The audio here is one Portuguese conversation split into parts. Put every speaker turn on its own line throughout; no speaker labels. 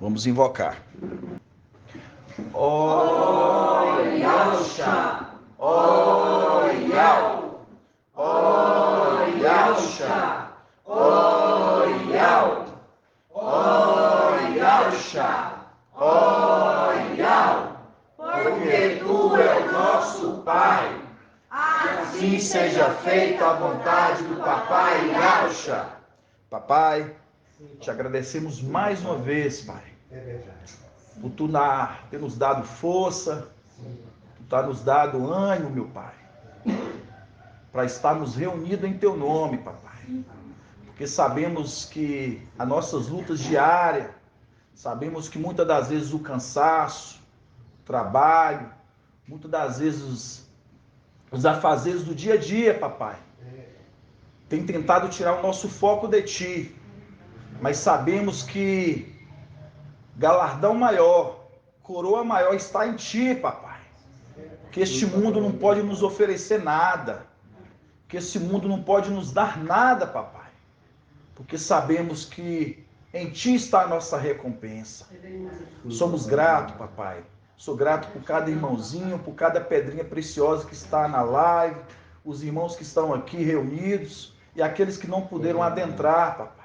Vamos invocar.
Oyalxa, Oyal, Oyalxa, Oyal, Oyalxa, Oyal, porque Tu é o nosso Pai. Assim seja feita a vontade do Papai Yalxa.
Papai, te agradecemos mais uma vez, Pai, por Tu ter nos dado força, Tu tá nos dado ânimo, meu Pai, para estarmos reunidos em Teu nome, Papai. Porque sabemos que as nossas lutas diárias, sabemos que muitas das vezes o cansaço, o trabalho, muitas das vezes os afazeres do dia a dia, Papai, tem tentado tirar o nosso foco de Ti. Mas sabemos que galardão maior, coroa maior está em Ti, Papai. Que este mundo não pode nos oferecer nada. Que esse mundo não pode nos dar nada, Papai. Porque sabemos que em Ti está a nossa recompensa. Somos gratos, Papai. Sou grato por cada irmãozinho, por cada pedrinha preciosa que está na live, os irmãos que estão aqui reunidos e aqueles que não puderam adentrar, Papai.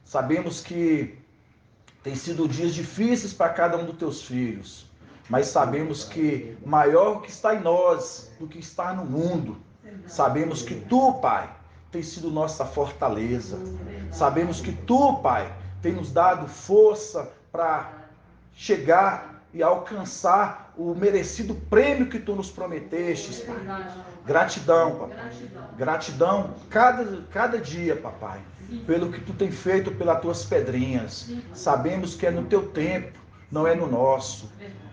Sabemos que tem sido dias difíceis para cada um dos Teus filhos, mas sabemos que maior que está em nós do que está no mundo. Sabemos que Tu, Pai, tem sido nossa fortaleza. Sabemos que Tu, Pai, tem nos dado força para chegar e alcançar o merecido prêmio que Tu nos prometestes, Pai. Gratidão, Papai. Gratidão cada dia, Papai, pelo que Tu tem feito pelas Tuas pedrinhas. Sabemos que é no Teu tempo, não é no nosso.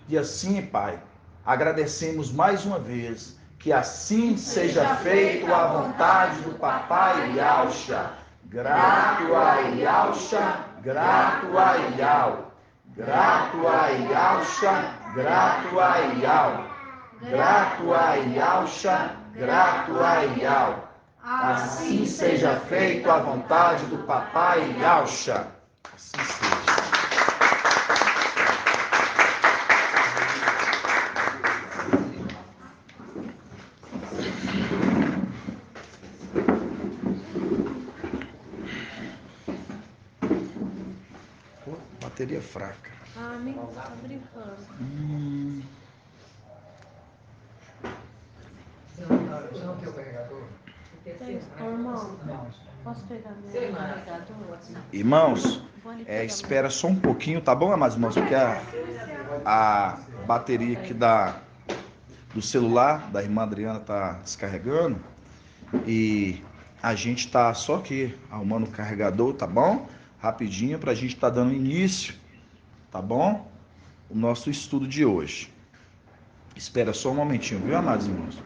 E assim, Pai, agradecemos mais uma vez. Que assim seja feito a vontade do Papai Yalxa. Grato a Yalxa, grato a Yal. Grato a Yalxa, grato a Yal. Grato a Yalxa, grato a Yal. Assim seja feito a vontade do Papai Yalxa. Assim seja. Bateria fraca.
Nem tá brincando.
Você não tem o carregador?
Tem, irmão, posso pegar meu carregador?
Irmãos, espera só um pouquinho, tá bom, amados irmãos? Porque a bateria aqui do celular da irmã Adriana tá descarregando e a gente tá só aqui arrumando o carregador, tá bom? Rapidinho pra gente tá dando início, tá bom? O nosso estudo de hoje. Espera só um momentinho, viu, amados irmãos?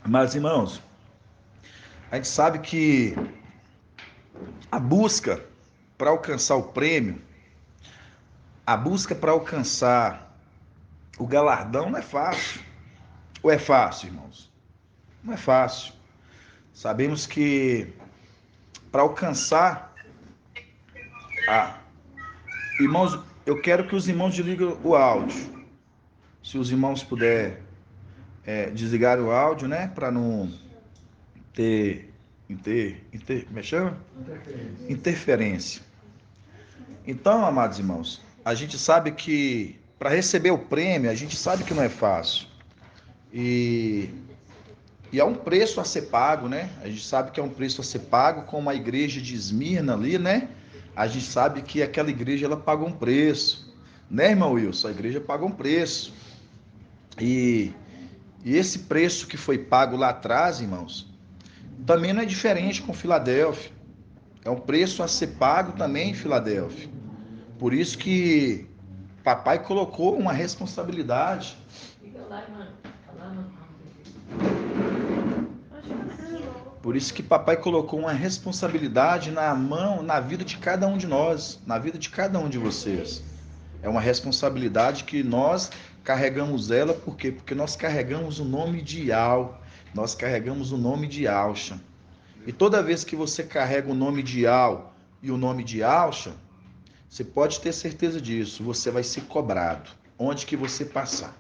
Amados irmãos, a gente sabe que a busca para alcançar o prêmio, a busca para alcançar o galardão não é fácil. Ou é fácil, irmãos? Não é fácil. Sabemos que para alcançar... Irmãos, eu quero que os irmãos desliguem o áudio. Se os irmãos puderem desligar o áudio, né? Para não ter... como é que chama? Interferência. Então, amados irmãos, a gente sabe que para receber o prêmio, a gente sabe que não é fácil. E há um preço a ser pago, né? A gente sabe que é um preço a ser pago, como a igreja de Esmirna ali, né? A gente sabe que aquela igreja, ela paga um preço. Né, irmão Wilson? A igreja paga um preço. E esse preço que foi pago lá atrás, irmãos, também não é diferente com Filadélfia. É um preço a ser pago também em Filadélfia. Por isso que papai colocou uma responsabilidade. Por isso que papai colocou uma responsabilidade na vida de cada um de nós, na vida de cada um de vocês. É uma responsabilidade que nós carregamos ela, por quê? Porque nós carregamos o nome de Yal, nós carregamos o nome de Yalxa. E toda vez que você carrega o nome de Yal e o nome de Alcha, você pode ter certeza disso, você vai ser cobrado, onde que você passar.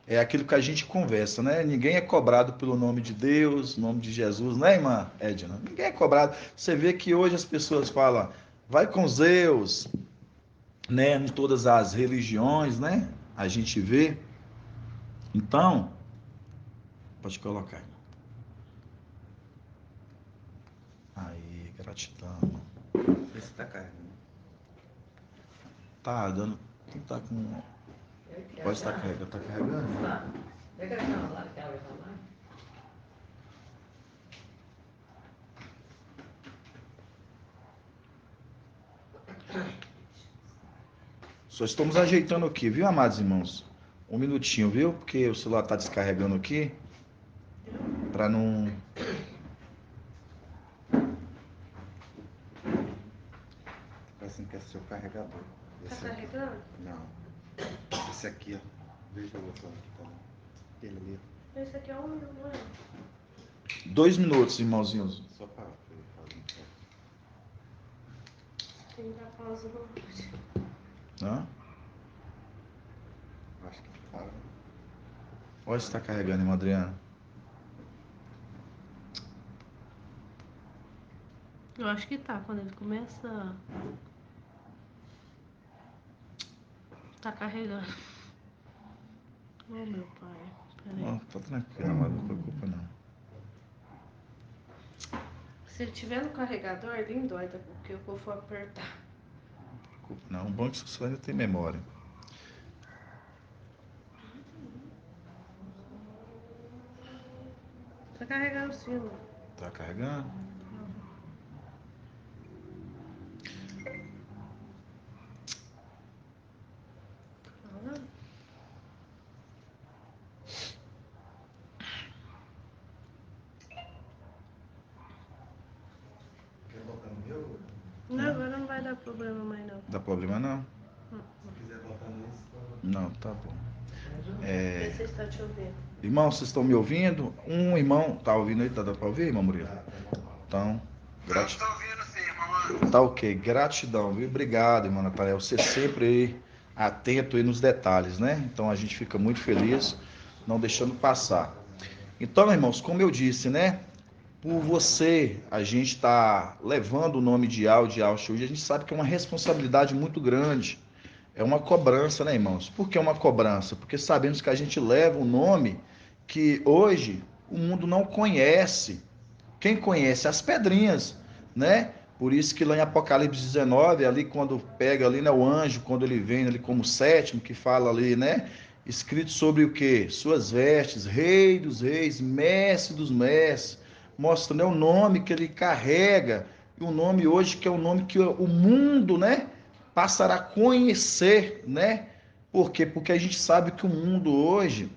É aquilo que a gente conversa, né? Ninguém é cobrado pelo nome de Deus, nome de Jesus, né, irmã Edna? Ninguém é cobrado. Você vê que hoje as pessoas falam, vai com Zeus, né? Em todas as religiões, né? A gente vê. Então, pode colocar. Aí, gratidão.
Vê se tá carregando.
Tá dando. Não tá com. Pode estar carregando. Tá carregando?
Pega aquela lá, que ela vai falar.
Só estamos ajeitando aqui, viu, amados irmãos? Um minutinho, viu? Porque o celular tá descarregando aqui. Pra não.
Parece que é seu carregador.
Tá
Esse aqui.
carregando?
Não. Esse aqui, ó. Veja o outro aqui também. Ele ali.
Esse aqui é o meu, não é?
2 minutos, irmãozinhos.
Só para ele fazer um pouco.
Tem que dar pausa no áudio.
Hã?
Acho que tá.
Olha se tá carregando, irmã Adriana.
Eu acho que tá, quando ele começa. Tá carregando. Oh, meu pai. Peraí.
Não, tá tranquilo, amado. Não preocupa, não.
Se ele tiver no carregador, ele endoida, porque eu vou apertar.
Preocupa, não. O bom é que o celular ainda tem memória.
Tá carregando sim, mano.
Tá carregando?
Quer botar no meu?
Não, agora não vai dar problema mais não.
Dá problema, não?
Se quiser botar nesse,
Não, tá bom.
Vê se está te ouvindo.
Irmão, vocês estão me ouvindo? Um irmão tá ouvindo aí? Tá dando pra ouvir, irmão Murilo? Então, gratidão.
Estou ouvindo sim, irmão.
Tá ok, gratidão, viu? Obrigado, irmão Nathanael. Você sempre aí atento aí nos detalhes, né? Então a gente fica muito feliz, não deixando passar. Então, irmãos, como eu disse, né? Por você, a gente está levando o nome de Alcha hoje, a gente sabe que é uma responsabilidade muito grande. É uma cobrança, né, irmãos? Por que uma cobrança? Porque sabemos que a gente leva um nome que hoje o mundo não conhece. Quem conhece? As pedrinhas, né? Por isso que lá em Apocalipse 19, ali quando pega ali, né, o anjo, quando ele vem ali como sétimo, que fala ali, né? Escrito sobre o quê? Suas vestes, rei dos reis, mestre dos mestres, mostrando, né, o nome que ele carrega, e o nome hoje que é o nome que o mundo, né, passará a conhecer, né? Por quê? Porque a gente sabe que o mundo hoje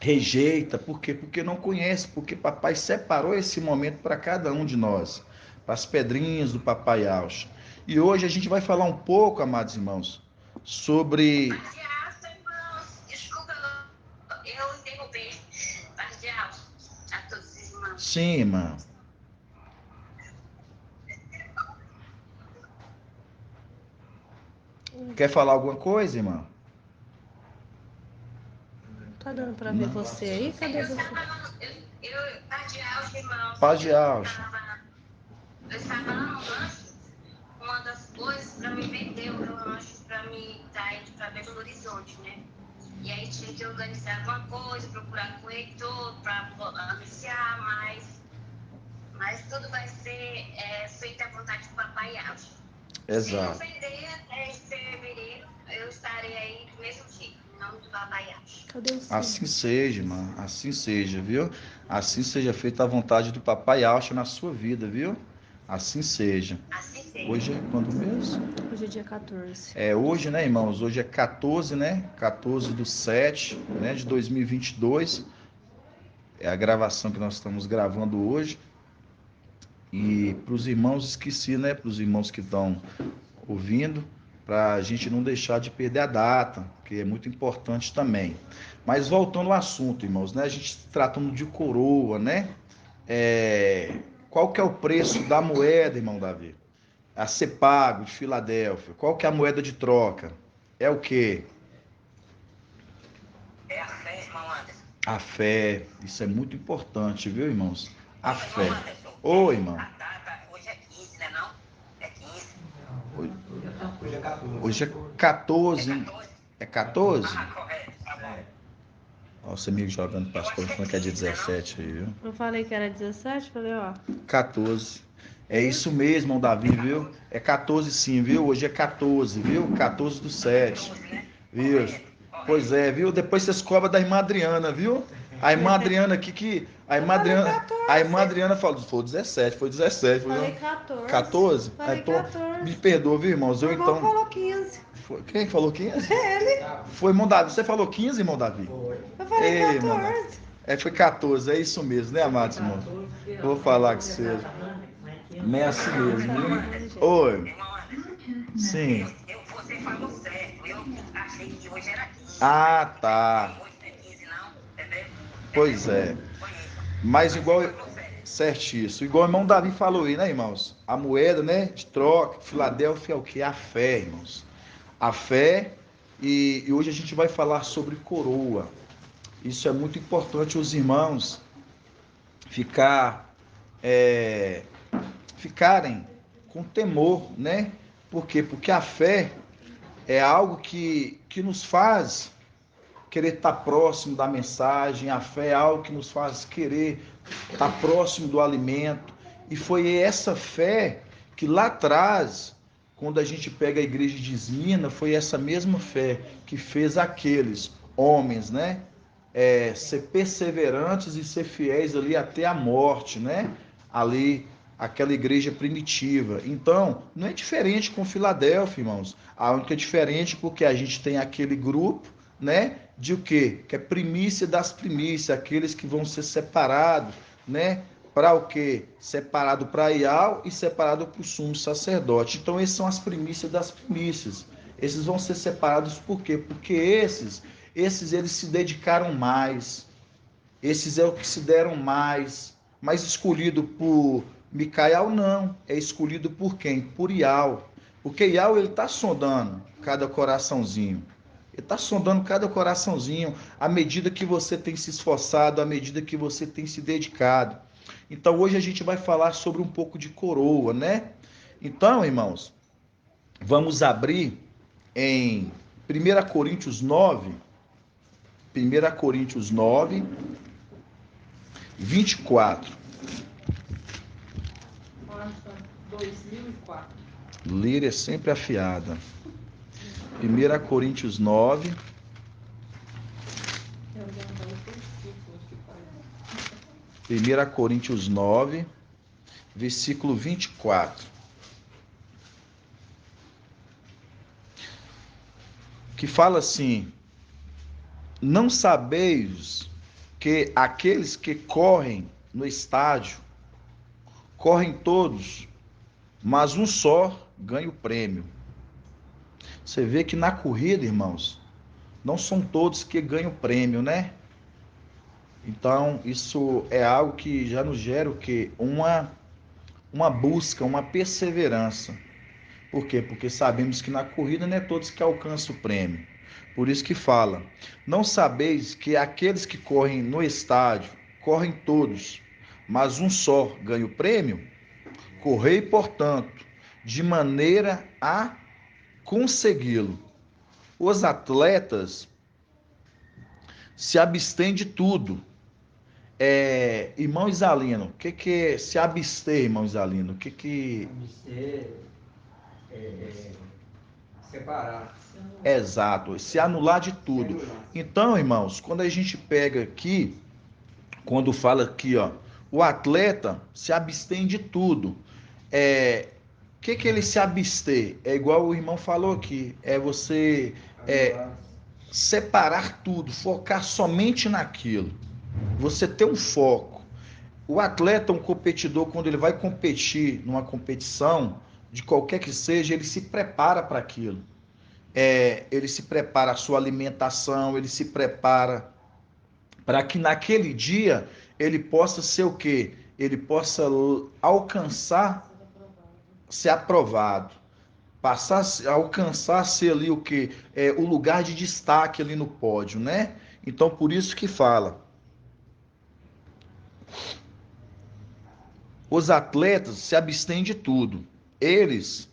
rejeita, por quê? Porque não conhece, porque papai separou esse momento para cada um de nós, para as pedrinhas do papai Alcha. E hoje a gente vai falar um pouco, amados irmãos, sobre...
Desculpa, eu interrompi. Paz de Alcha a todos os irmãos.
Sim, irmã. Quer falar alguma coisa, irmã?
Tá dando pra ver você aí? Cadê você?
Paz de Alcha, irmãos.
Paz de Alcha.
Eu estava lá no rancho, uma das coisas para me vender o meu rancho, para mim estar indo para Belo Horizonte, né? E aí tinha que organizar alguma coisa, procurar corretor para anunciar, mas tudo vai ser feito à vontade do papai Alcha.
Exato.
Se eu vender até fevereiro, eu estarei aí do mesmo jeito, em nome do papai Alcha.
Cadê o
Assim seja, irmã. Assim seja, viu? Assim seja feita a vontade do papai Alcha na sua vida, viu? Assim seja.
Assim seja.
Hoje é quando mesmo?
Hoje é dia 14.
É hoje, né, irmãos? Hoje é 14, né? 14/7, né, de 2022. É a gravação que nós estamos gravando hoje. E para os irmãos, esqueci, né? Para os irmãos que estão ouvindo, para a gente não deixar de perder a data, que é muito importante também. Mas voltando ao assunto, irmãos, né? A gente tratando de coroa, né? Qual que é o preço da moeda, irmão Davi? A CEPAGO de Filadélfia. Qual que é a moeda de troca? É o quê?
É a fé, irmão Anderson.
A fé. Isso é muito importante, viu, irmãos? A fé.
Irmão Anderson,
Oi, irmão.
a data hoje é 15, né não? É 15.
Hoje é 14.
Hoje é 14, hein?
14?
É 14?
Ah, correto, tá bom.
Ó, você me jogando pastor falando que é dia 17 aí, viu?
Eu falei que era 17, falei, ó.
14. É isso mesmo, irmão Davi, viu? É 14 sim, viu? Hoje é 14, viu? 14 do 7.
14, né?
Viu? Pois é, viu? Depois vocês cobram da irmã Adriana, viu? A irmã Adriana aqui que. A irmã Adriana falou 17, foi 17.
Falei
Foi
14.
14?
Falei
Então,
14.
me perdoa, viu, irmãos? Eu
O irmão
então.
falou 15.
Quem que falou 15?
Ele.
Foi irmão Davi. Você falou 15, irmão Davi?
Foi.
Eu falei
Ei, irmão
14.
Foi 14, é isso mesmo, né, amados irmãos? Vou falar com você. Não é assim mesmo, viu? Oi.
Irmão Anderson,
Sim.
você falou certo. Eu achei que hoje era 15.
Ah, tá.
Hoje não é 15 não, entendeu?
Pois é.
Foi isso.
Mas igual.
Falou certo.
Certíssimo. Igual o irmão Davi falou aí, né, irmãos? A moeda, né, de troca, Filadélfia é o que? A fé, irmãos. A fé. E hoje a gente vai falar sobre coroa. Isso é muito importante os irmãos ficarem com temor, né? Por quê? Porque a fé é algo que nos faz querer estar próximo da mensagem, a fé é algo que nos faz querer estar próximo do alimento. E foi essa fé que lá atrás, quando a gente pega a igreja de Esmirna, foi essa mesma fé que fez aqueles homens, né? Ser perseverantes e ser fiéis ali até a morte, né? Ali, aquela igreja primitiva. Então, não é diferente com Filadélfia, irmãos. A única diferença é porque a gente tem aquele grupo, né? De o quê? Que é primícia das primícias, aqueles que vão ser separados, né? Para o quê? Separado para Ial e separado para o sumo sacerdote. Então, esses são as primícias das primícias. Esses vão ser separados por quê? Porque esses eles se dedicaram mais. Esses é o que se deram mais. Mas escolhido por Micael, não. É escolhido por quem? Por Ial. Porque Ial, ele está sondando cada coraçãozinho. Ele está sondando cada coraçãozinho à medida que você tem se esforçado, à medida que você tem se dedicado. Então, hoje a gente vai falar sobre um pouco de coroa, né? Então, irmãos, vamos abrir em 1 Coríntios 9, 1 Coríntios 9, 24.
2004.
Ler é sempre afiada. 1 Coríntios 9.
Eu lembro o versículo que faz.
1 Coríntios 9, versículo 24. Que fala assim: não sabeis que aqueles que correm no estádio, correm todos, mas um só ganha o prêmio. Você vê que na corrida, irmãos, não são todos que ganham o prêmio, né? Então, isso é algo que já nos gera o quê? Uma busca, uma perseverança. Por quê? Porque sabemos que na corrida não é todos que alcançam o prêmio. Por isso que fala: não sabeis que aqueles que correm no estádio, correm todos, mas um só ganha o prêmio? Correi, portanto, de maneira a consegui-lo. Os atletas se abstêm de tudo. Irmão Isalino, o que é se abster, irmão Isalino?
Separar.
Exato, se anular de tudo. Então, irmãos, quando a gente pega aqui, quando fala aqui, ó, o atleta se abstém de tudo. O que ele se abster? É igual o irmão falou aqui, é você separar tudo, focar somente naquilo. Você ter um foco. O atleta, um competidor, quando ele vai competir numa competição, de qualquer que seja, ele se prepara para aquilo. Ele se prepara a sua alimentação, ele se prepara para que naquele dia ele possa ser o quê? Ele possa alcançar ser aprovado, passar a alcançar ser ali o lugar de destaque ali no pódio, né? Então por isso que fala. Os atletas se abstêm de tudo. Eles,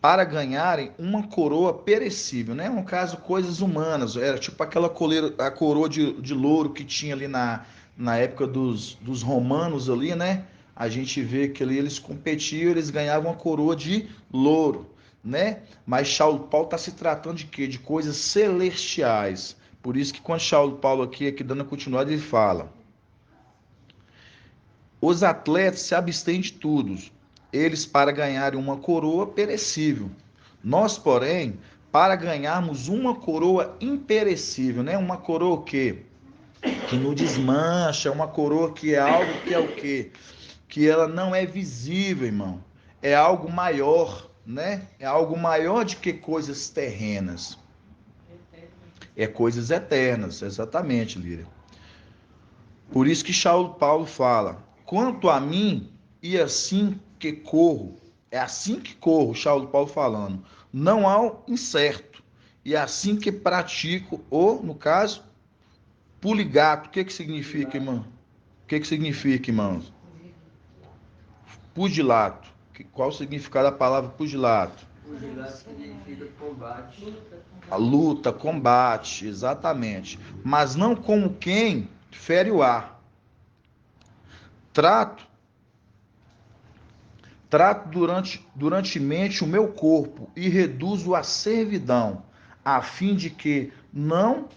para ganharem uma coroa perecível, né? No caso, coisas humanas. Era tipo a coroa de louro que tinha ali na época dos romanos ali, né? A gente vê que ali eles competiam, eles ganhavam uma coroa de louro, né? Mas Paulo está se tratando de quê? De coisas celestiais. Por isso que quando Paulo aqui dando continuidade, ele fala: os atletas se abstêm de tudo, eles para ganharem uma coroa perecível. Nós, porém, para ganharmos uma coroa imperecível, né? Uma coroa que não desmancha, uma coroa que é algo que é o quê? Que ela não é visível, irmão. É algo maior, né? É algo maior do que coisas terrenas. É coisas eternas, exatamente, Líria. Por isso que Paulo fala: quanto a mim, e assim que corro, é assim que corro, Paulo falando, não há um incerto, e é assim que pratico, ou, no caso, puligato. O que significa, irmão? O que significa, irmãos? Pugilato. Qual o significado da palavra pugilato?
Pugilato significa combate.
A luta, combate, exatamente. Mas não como quem fere o ar. Trato durantemente o meu corpo e reduzo a servidão, a fim de que não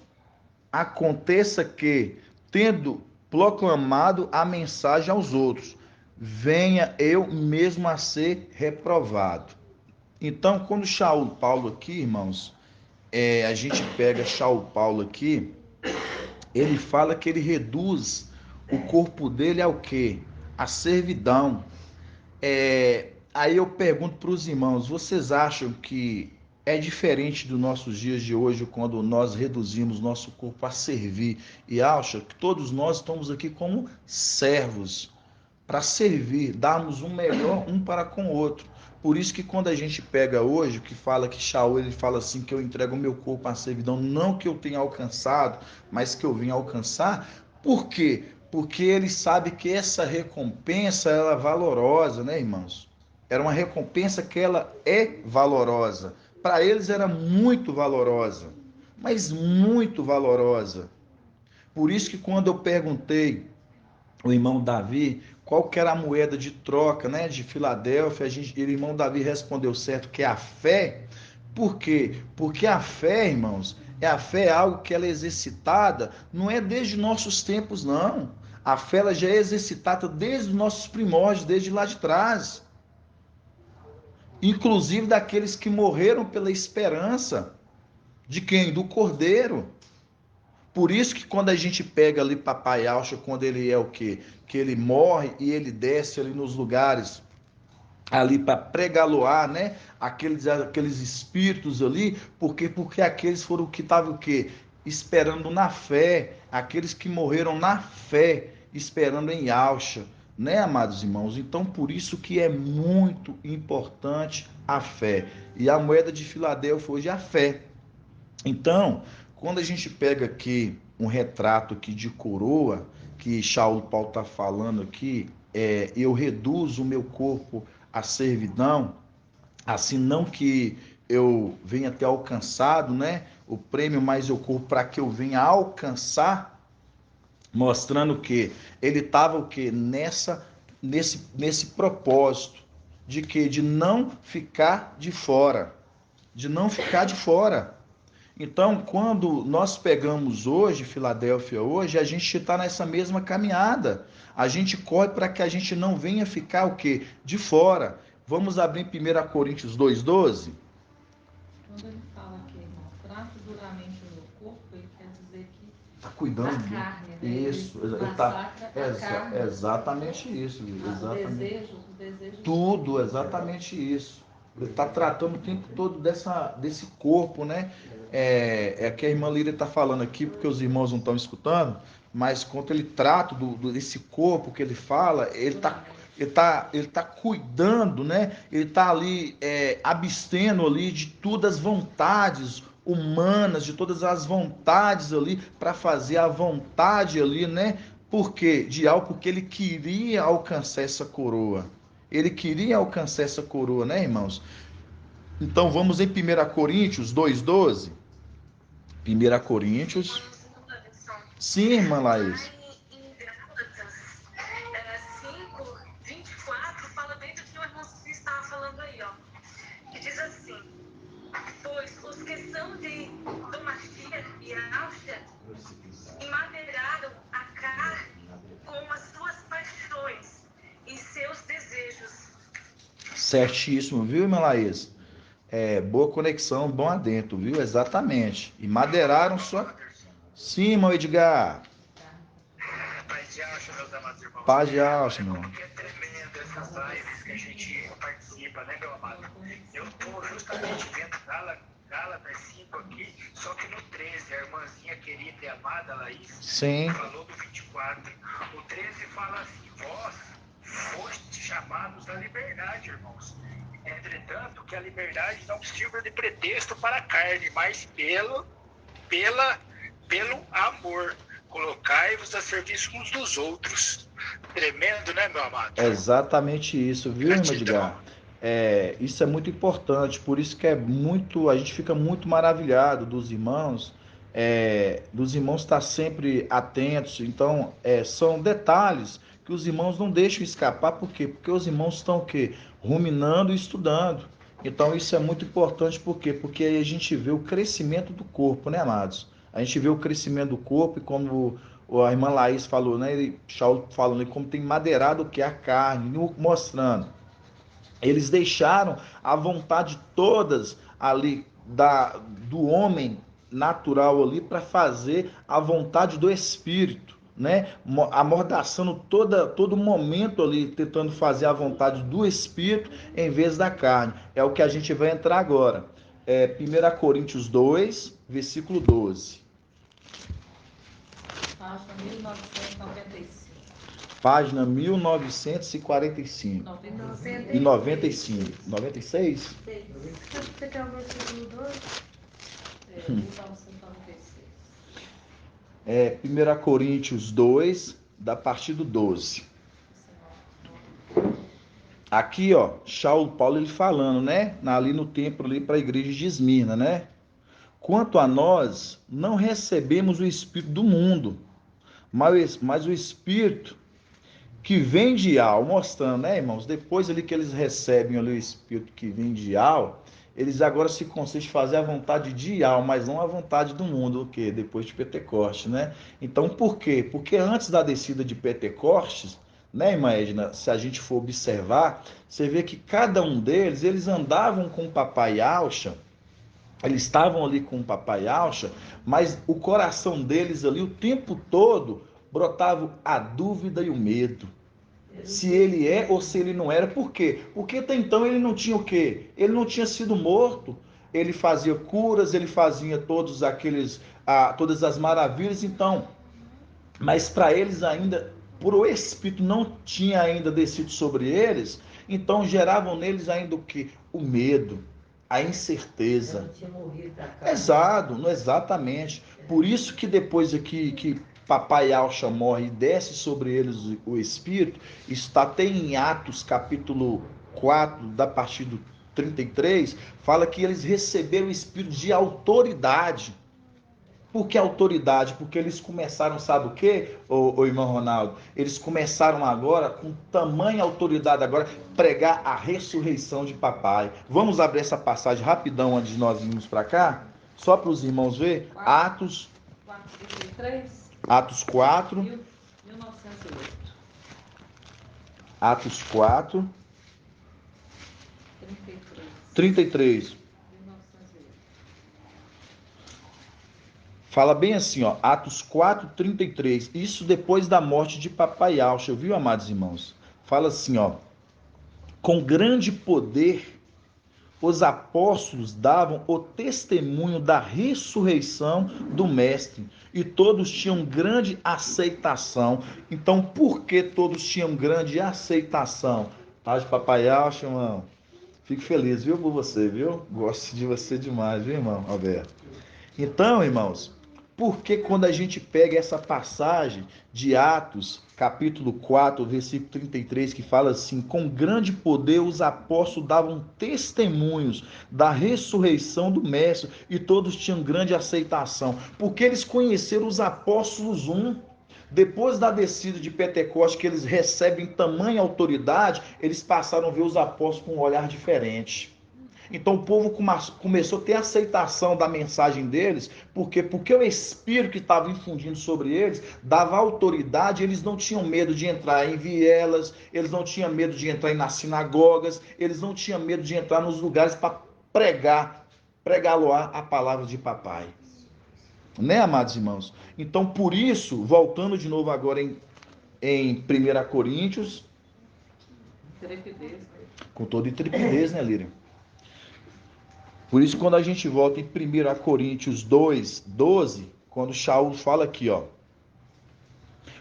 aconteça que, tendo proclamado a mensagem aos outros, venha eu mesmo a ser reprovado. Então, quando Paulo aqui, irmãos, a gente pega Paulo aqui, ele fala que ele reduz o corpo dele ao quê? A servidão. Aí eu pergunto para os irmãos, vocês acham que é diferente dos nossos dias de hoje, quando nós reduzimos nosso corpo a servir, e acham que todos nós estamos aqui como servos, para servir, darmos um melhor um para com o outro. Por isso que quando a gente pega hoje, que fala que Shaul, ele fala assim, que eu entrego o meu corpo à servidão, não que eu tenha alcançado, mas que eu vim alcançar. Por quê? Porque ele sabe que essa recompensa ela é valorosa, né, irmãos? Era uma recompensa que ela é valorosa. Para eles era muito valorosa, mas muito valorosa. Por isso que quando eu perguntei o irmão Davi qual que era a moeda de troca, né, de Filadélfia, o irmão Davi respondeu certo, que é a fé. Por quê? Porque a fé, irmãos, a fé é algo que ela é exercitada, não é desde nossos tempos, não. A fé ela já é exercitada desde os nossos primórdios, desde lá de trás. Inclusive daqueles que morreram pela esperança. De quem? Do Cordeiro. Por isso que quando a gente pega ali Papai Alcha, quando ele é o quê? Que ele morre e ele desce ali nos lugares ali para pregaloar, né? Aqueles espíritos ali, porque aqueles foram que estavam o quê? Esperando na fé, aqueles que morreram na fé, esperando em Alcha, né, amados irmãos? Então, por isso que é muito importante a fé. E a moeda de Filadélfia hoje é a fé. Então, quando a gente pega aqui um retrato aqui de coroa, que Paulo está falando aqui, eu reduzo o meu corpo à servidão, assim não que eu venha ter alcançado, né, o prêmio, mas eu corro para que eu venha alcançar, mostrando que ele estava o que nesse propósito de que de não ficar de fora, de não ficar de fora. Então, quando nós pegamos hoje, Filadélfia hoje, a gente está nessa mesma caminhada. A gente corre para que a gente não venha ficar o quê? De fora. Vamos abrir 1 Coríntios 2,12?
Quando ele fala que, irmão, trato duramente o meu corpo, ele quer dizer que
está cuidando
da carne, né?
Isso, exatamente isso. Exatamente.
O desejo
tudo, exatamente isso. Ele está tratando o tempo todo desse corpo, né? É que a irmã Líria está falando aqui, porque os irmãos não estão escutando, mas quando ele trata desse corpo que ele fala, ele está ele tá cuidando, né? Ele tá ali abstendo ali de todas as vontades humanas, de todas as vontades ali para fazer a vontade ali, né? Por quê? De algo porque ele queria alcançar essa coroa. Ele queria alcançar essa coroa, né, irmãos? Então vamos em 1 Coríntios 2:12. 1 Coríntios. Sim, irmã Laís.
Em Gálatas 5:24 fala bem do que o irmão estava falando aí, ó. Que diz assim: pois os que são de Domatia e Áustria emadeiraram a carne com as suas paixões e seus desejos.
Certíssimo, viu, irmã Laís? Boa conexão, bom adentro, viu? Exatamente. E madeiraram sua. Sim, irmão Edgar.
Paz de Alcha, meus amados irmãos.
Paz de Alcha, meu irmão.
Como que é tremendo essas lives que a gente participa, né, meu amado? Eu estou justamente vendo Gálatas 5 aqui, só que no 13, a irmãzinha querida e amada Laís
Sim.
falou do 24. O 13 fala assim: vós foste chamados à liberdade, irmãos. Entretanto, que a liberdade não sirva de pretexto para a carne, mas pelo amor. Colocai-vos a serviço uns dos outros. Tremendo, né, meu amado?
É exatamente isso, viu, irmão Edgar? Isso é muito importante, por isso que a gente fica muito maravilhado dos irmãos estar sempre atentos. Então, são detalhes que os irmãos não deixam escapar, por quê? Porque os irmãos estão o quê? Ruminando e estudando. Então, isso é muito importante, por quê? Porque aí a gente vê o crescimento do corpo, né, amados? A gente vê o crescimento do corpo e como a irmã Laís falou, né? Shaul falando como tem madeirado o que? A carne, mostrando. Eles deixaram a vontade todas ali do homem natural ali para fazer a vontade do Espírito, né? Amordaçando todo momento ali, tentando fazer a vontade do Espírito em vez da carne. É o que a gente vai entrar agora. 1 Coríntios 2, versículo 12.
Página 1995.
Página 1945.
95.
E 95. 96?
Você quer o versículo 12?
1996.
1 Coríntios 2, da partir do 12. Aqui, ó, Paulo ele falando, né? Ali no templo, ali para a igreja de Esmirna, né? Quanto a nós, não recebemos o Espírito do mundo, mas o Espírito que vem de Al, mostrando, né, irmãos? Depois ali que eles recebem ali o Espírito que vem de Al, eles agora se consistem em fazer a vontade de Al, mas não a vontade do mundo, o quê? Depois de Pentecostes, né? Então, por quê? Porque antes da descida de Pentecostes, né, irmã Edna, se a gente for observar, você vê que cada um deles, eles andavam com o papai Alcha, eles estavam ali com o papai Alcha, mas o coração deles ali, o tempo todo, brotava a dúvida e o medo. Se ele é ou se ele não era. Por quê? Porque até então ele não tinha o quê? Ele não tinha sido morto. Ele fazia curas, ele fazia todas as maravilhas. Então, mas para eles ainda, por o Espírito não tinha ainda descido sobre eles, então geravam neles ainda o quê? O medo, a incerteza.
Não tinha morrido da carne.
Exatamente. Por isso que depois aqui que papai Alcha morre e desce sobre eles o Espírito, está até em Atos capítulo 4, da partir do 33, fala que eles receberam o Espírito de autoridade. Por que autoridade? Porque eles começaram, sabe o quê, ô irmão Ronaldo? Eles começaram agora, com tamanha autoridade agora, pregar a ressurreição de papai. Vamos abrir essa passagem rapidão antes de nós irmos para cá? Só para os irmãos ver. Atos 4.
1908.
Atos 4. 33.
1908.
Fala bem assim, ó, Atos 4, 33. Isso depois da morte de papai Alcha, viu, amados irmãos? Fala assim, ó. Com grande poder, os apóstolos davam o testemunho da ressurreição do Mestre e todos tinham grande aceitação. Então, por que todos tinham grande aceitação? Paz de Papai Alcho, irmão. Fico feliz, viu, por você, viu? Gosto de você demais, viu, irmão Alberto? Então, irmãos, porque quando a gente pega essa passagem de Atos, capítulo 4, versículo 33, que fala assim: com grande poder os apóstolos davam testemunhos da ressurreição do Mestre e todos tinham grande aceitação, porque eles conheceram os apóstolos depois da descida de Pentecostes, que eles recebem tamanha autoridade, eles passaram a ver os apóstolos com um olhar diferente. Então o povo começou a ter aceitação da mensagem deles, porque o Espírito que estava infundindo sobre eles dava autoridade. Eles não tinham medo de entrar em vielas, eles não tinham medo de entrar nas sinagogas, eles não tinham medo de entrar nos lugares para pregar a palavra de papai. Né, amados irmãos? Então, por isso, voltando de novo agora em 1 Coríntios, com toda intrepidez, né, Lírio? Por isso, quando a gente volta em 1 Coríntios 2, 12, quando Shaul fala aqui, ó: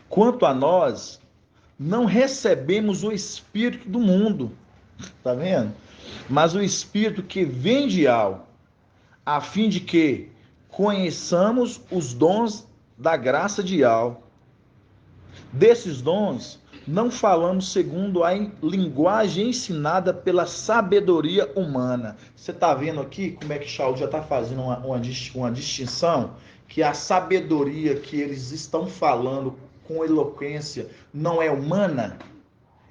quanto a nós, não recebemos o Espírito do mundo, tá vendo? Mas o Espírito que vem de Al, a fim de que conheçamos os dons da graça de Al. Desses dons, não falamos segundo a linguagem ensinada pela sabedoria humana. Você está vendo aqui como é que Shaul já está fazendo uma distinção? Que a sabedoria que eles estão falando com eloquência não é humana?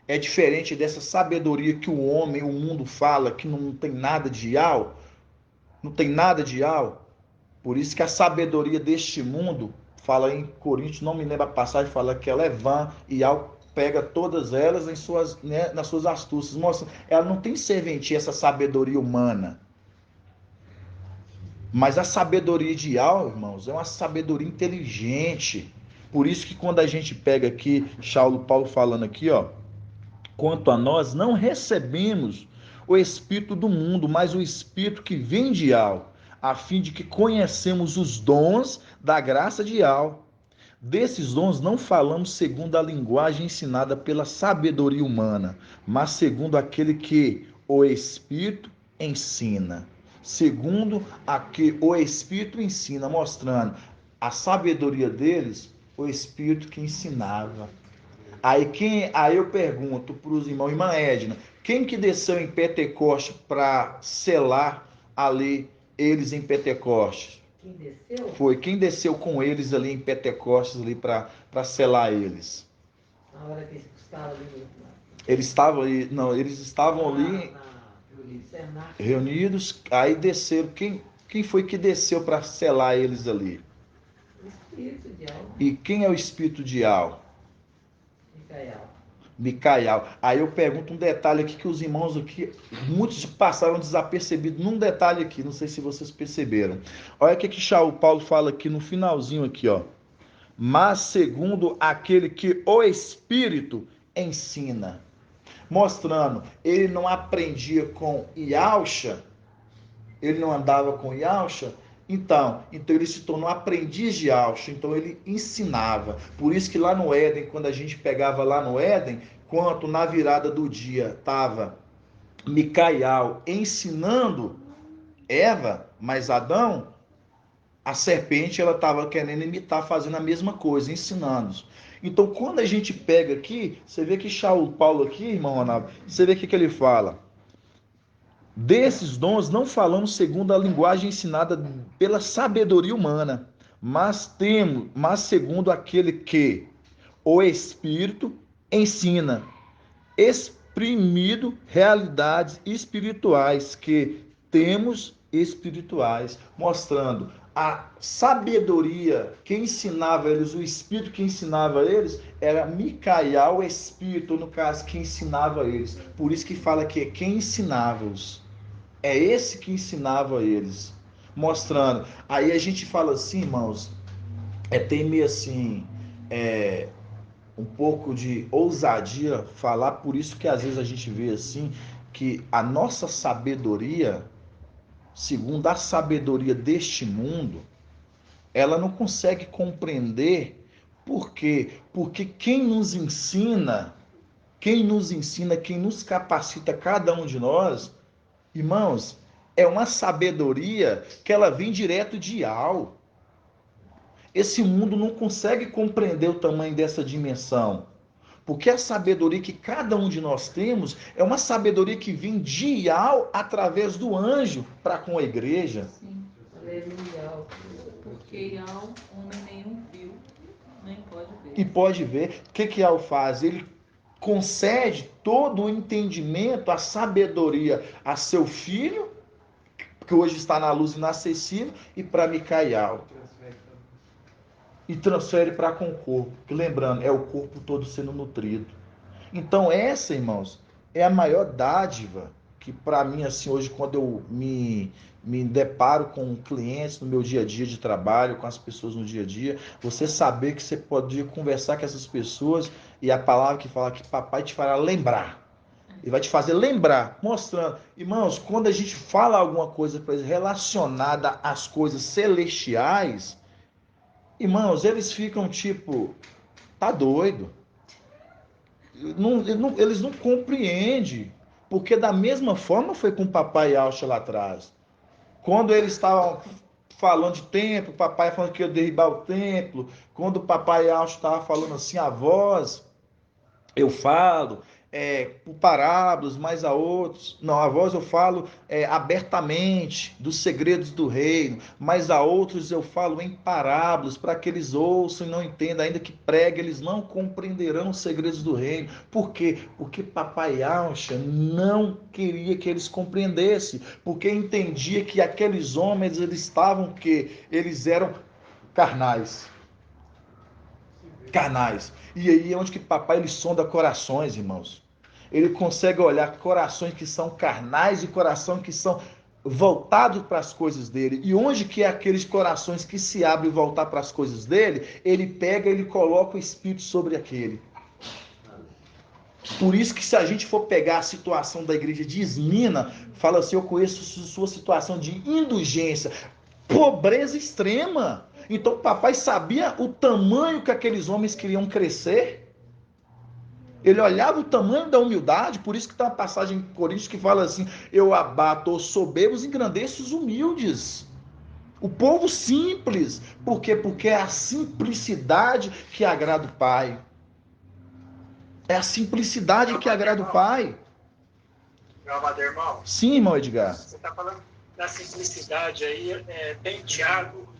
É diferente dessa sabedoria que o homem, o mundo fala, que não tem nada de Al? Não tem nada de Al? Por isso que a sabedoria deste mundo, fala em Coríntios, não me lembro a passagem, fala que ela é vã, e Al pega todas elas nas suas astúcias. Mostra, ela não tem serventia, essa sabedoria humana. Mas a sabedoria de Al, irmãos, é uma sabedoria inteligente. Por isso que quando a gente pega aqui, Paulo falando aqui, ó: quanto a nós, não recebemos o Espírito do mundo, mas o Espírito que vem de Al, a fim de que conhecemos os dons da graça de Al. Desses dons não falamos segundo a linguagem ensinada pela sabedoria humana, mas segundo aquele que o Espírito ensina. Segundo a que o Espírito ensina, mostrando a sabedoria deles, o Espírito que ensinava. Aí eu pergunto para os irmãos, irmã Edna, quem que desceu em Pentecostes para selar ali eles em Pentecostes?
Quem desceu?
Foi quem desceu com eles ali em Pentecostes ali para selar eles.
Na hora que eles estavam ali.
Eles estavam ali reunidos, aí desceram. Quem foi que desceu para selar eles ali?
O Espírito de Al.
E quem é o Espírito de Al?
Micael.
Aí eu pergunto um detalhe aqui que os irmãos aqui, muitos passaram desapercebidos num detalhe aqui, não sei se vocês perceberam. Olha o que Paulo fala aqui no finalzinho aqui, ó: mas segundo aquele que o Espírito ensina. Mostrando, ele não aprendia com Yahusha, ele não andava com Yahusha, então ele se tornou aprendiz de Yahusha, então ele ensinava. Por isso que lá no Éden, quando a gente pegava lá no Éden, quando na virada do dia estava Micael ensinando Eva, mas Adão, a serpente, ela estava querendo imitar, fazendo a mesma coisa, ensinando. Então, quando a gente pega aqui, você vê que Paulo aqui, irmão Ronaldo, você vê que ele fala: desses dons não falamos segundo a linguagem ensinada pela sabedoria humana, mas segundo aquele que o Espírito ensina, exprimido realidades espirituais que temos espirituais, mostrando a sabedoria que ensinava eles, o Espírito que ensinava eles, era Micael, o Espírito, no caso, que ensinava eles. Por isso que fala que quem ensinava-os. É esse que ensinava eles. Mostrando. Aí a gente fala assim, irmãos, tem meio assim, um pouco de ousadia falar, por isso que às vezes a gente vê assim, que a nossa sabedoria, segundo a sabedoria deste mundo, ela não consegue compreender por quê? Porque quem nos ensina, quem nos capacita, cada um de nós, irmãos, é uma sabedoria que ela vem direto de Al. Esse mundo não consegue compreender o tamanho dessa dimensão. Porque a sabedoria que cada um de nós temos é uma sabedoria que vem de Yahweh através do anjo para com a igreja.
Sim.
Aleluia.
Porque Yahweh, homem nenhum viu, nem pode ver.
E pode ver. O que Yahweh faz? Ele concede todo o entendimento, a sabedoria a seu filho, que hoje está na luz inacessível, e para Micael. E transfere para com o corpo. Que, lembrando, é o corpo todo sendo nutrido. Então essa, irmãos, é a maior dádiva que para mim, assim, hoje, quando eu me deparo com clientes no meu dia a dia de trabalho, com as pessoas no dia a dia, você saber que você pode conversar com essas pessoas e a palavra que fala que papai te fará lembrar. Ele vai te fazer lembrar, mostrando. Irmãos, quando a gente fala alguma coisa para eles relacionada às coisas celestiais, irmãos, eles ficam tipo, tá doido. Eles não compreendem. Porque da mesma forma foi com o papai Alcha lá atrás. Quando eles estavam falando de templo, o papai falando que ia derribar o templo. Quando o papai Alcha estava falando assim, a voz, eu falo, por parábolas, mas a outros. Não, a voz eu falo abertamente, dos segredos do reino, mas a outros eu falo em parábolas, para que eles ouçam e não entendam, ainda que pregue, eles não compreenderão os segredos do reino. Por quê? Porque papai Alcha não queria que eles compreendessem, porque entendia que aqueles homens, eles estavam, que eles eram carnais. E aí é onde que papai ele sonda corações, irmãos. Ele consegue olhar corações que são carnais e corações que são voltados para as coisas dele. E onde que é aqueles corações que se abrem e voltar para as coisas dele, ele pega e ele coloca o Espírito sobre aquele. Por isso que se a gente for pegar a situação da igreja de Esmina, fala assim, eu conheço sua situação de indulgência, pobreza extrema. Então o papai sabia o tamanho que aqueles homens queriam crescer. Ele olhava o tamanho da humildade, por isso que tem uma passagem em Coríntios que fala assim, eu abato os soberbos e engrandeço os humildes. O povo simples. Por quê? Porque é a simplicidade que agrada o Pai. É a simplicidade que agrada o Pai.
Meu amado irmão.
Sim, irmão Edgar.
Você está falando da simplicidade aí, tem Tiago,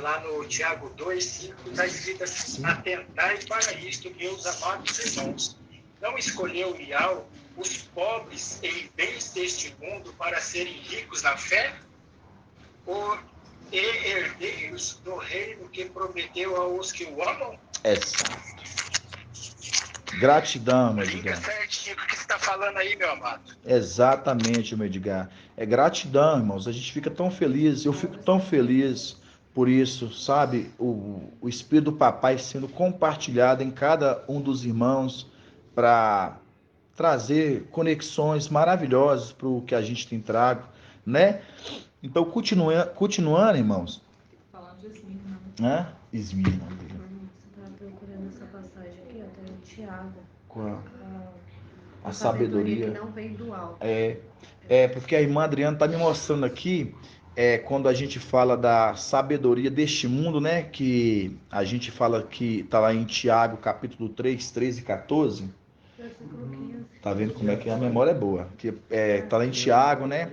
lá no Tiago 2:5, está escrito assim, atentai para isto, meus amados irmãos. Não escolheu Yahweh os pobres em bens deste mundo para serem ricos na fé? E herdeiros do reino que prometeu aos que o amam?
Exato. Gratidão, meu
Liga
Edgar.
certinho o que você está falando aí, meu amado.
Exatamente, meu Edgar. É gratidão, irmãos. A gente fica tão feliz, eu fico tão feliz por isso, sabe? O Espírito do Papai sendo compartilhado em cada um dos irmãos para trazer conexões maravilhosas para o que a gente tem trago, né? Então, continuando, irmãos.
Falando de Esmina,
Né? Esmina.
Você estava procurando essa passagem aqui, até o Tiago.
Qual?
A
sabedoria
que não vem do alto.
Porque a irmã Adriana está me mostrando aqui, quando a gente fala da sabedoria deste mundo, né? Que a gente fala que está lá em Tiago, capítulo 3, 13 e 14. Tá vendo como é que a memória é boa? Que tá lá em Tiago, né?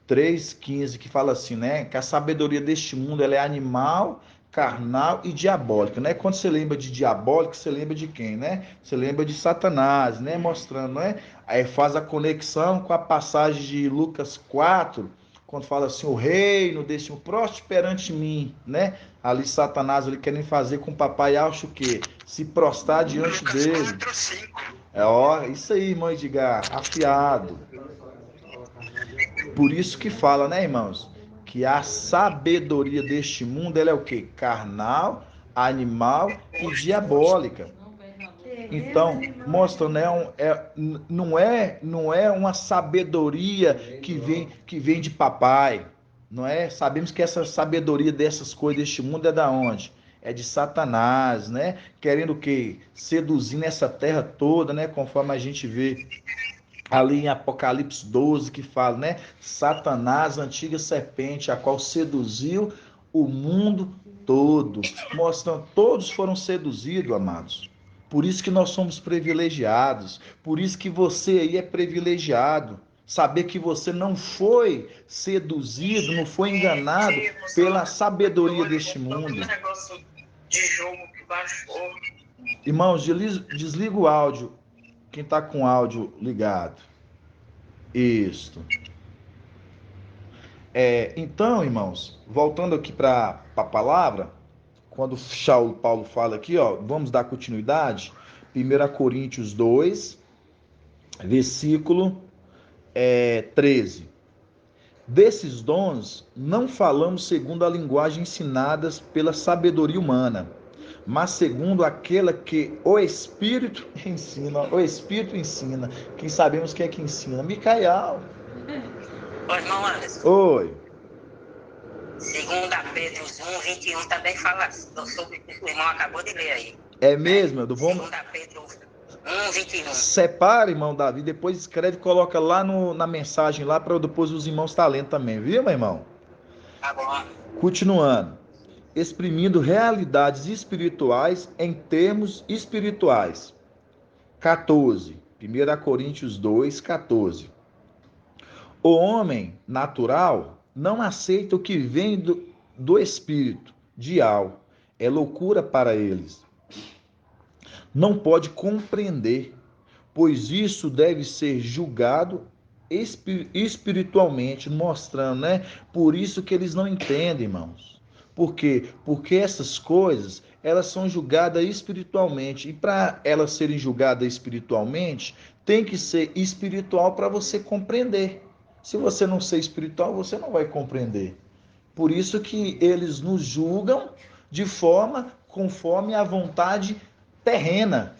3,15, que fala assim, né? Que a sabedoria deste mundo ela é animal, carnal e diabólica, né? Quando você lembra de diabólico, você lembra de quem, né? Você lembra de Satanás, né? Mostrando, né? Aí faz a conexão com a passagem de Lucas 4, quando fala assim, o reino deste mundo, próstro perante mim, né? Ali Satanás, ele querem fazer com o papai acha o quê? Se prostrar diante
Lucas
dele.
4:5.
Isso aí, irmão Edgar, afiado. Por isso que fala, né, irmãos? Que a sabedoria deste mundo, ela é o quê? Carnal, animal e diabólica. Então, mostra, né, não é uma sabedoria que vem de papai, não é? Sabemos que essa sabedoria dessas coisas deste mundo é da onde? É de Satanás, né? Querendo o quê? Seduzir essa terra toda, né? Conforme a gente vê ali em Apocalipse 12, que fala, né? Satanás, a antiga serpente, a qual seduziu o mundo todo. Mostrando, todos foram seduzidos, amados. Por isso que nós somos privilegiados. Por isso que você aí é privilegiado. Saber que você não foi seduzido, não foi enganado pela sabedoria deste mundo.
Negócio de jogo que baixou.
Irmãos, desliga o áudio. Quem está com o áudio ligado. Isto. Então, irmãos, voltando aqui para a palavra, quando Paulo fala aqui, ó, vamos dar continuidade. 1 Coríntios 2, versículo 13. Desses dons, não falamos segundo a linguagem ensinadas pela sabedoria humana, mas segundo aquela que o Espírito ensina. O Espírito ensina. Quem sabemos quem é que ensina? Micael.
Oi, irmão Anderson.
Oi.
2 Pedro 1:21 também fala sobre o que o irmão acabou de ler aí.
É mesmo?
2 Pedro 1:21.
Separa, irmão Davi, depois escreve e coloca lá na mensagem lá para depois os irmãos estar lendo também, viu, meu irmão?
Tá bom.
Continuando. Exprimindo realidades espirituais em termos espirituais. 14. 1 Coríntios 2, 14. O homem natural não aceita o que vem do espírito, dial. É loucura para eles. Não pode compreender, pois isso deve ser julgado espiritualmente, mostrando, né? Por isso que eles não entendem, irmãos. Por quê? Porque essas coisas, elas são julgadas espiritualmente. E para elas serem julgadas espiritualmente, tem que ser espiritual para você compreender. Se você não ser espiritual, você não vai compreender. Por isso que eles nos julgam de forma conforme a vontade terrena.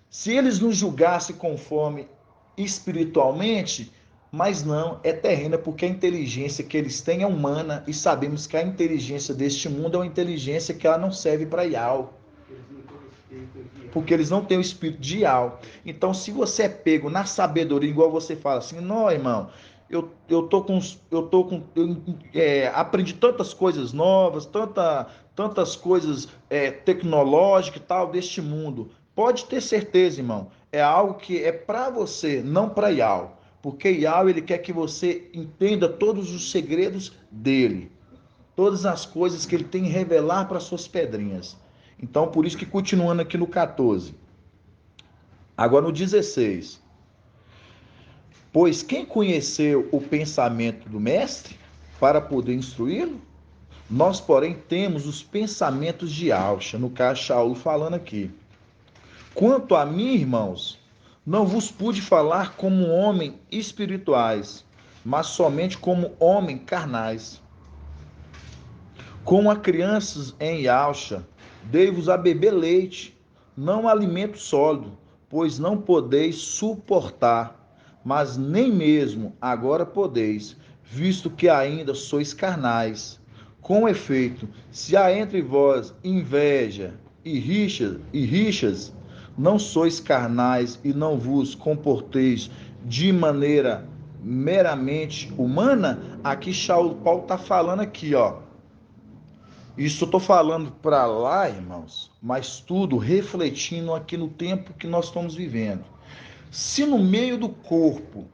Se eles nos julgassem conforme espiritualmente, mas não, é terrena, porque a inteligência que eles têm é humana, e sabemos que a inteligência deste mundo é uma inteligência que ela não serve para Ial, porque eles não têm o espírito de Ial. Então, se você é pego na sabedoria, igual você fala assim, não, irmão, eu aprendi tantas coisas novas, tantas coisas tecnológicas e tal deste mundo. Pode ter certeza, irmão, é algo que é para você, não para Ial. Porque Ial, ele quer que você entenda todos os segredos dele. Todas as coisas que ele tem em revelar para suas pedrinhas. Então, por isso que continuando aqui no 14. Agora no 16. Pois quem conheceu o pensamento do mestre para poder instruí-lo? Nós, porém, temos os pensamentos de Alcha. No caso, Shaul falando aqui. Quanto a mim, irmãos, não vos pude falar como homem espirituais, mas somente como homem carnais. Como a crianças em Yalcha, dei-vos a beber leite, não alimento sólido, pois não podeis suportar, mas nem mesmo agora podeis, visto que ainda sois carnais. Com efeito, se há entre vós inveja e rixas, não sois carnais e não vos comporteis de maneira meramente humana. Aqui Paulo está falando aqui, ó. Isso eu estou falando para lá, irmãos, mas tudo refletindo aqui no tempo que nós estamos vivendo. Se no meio do corpo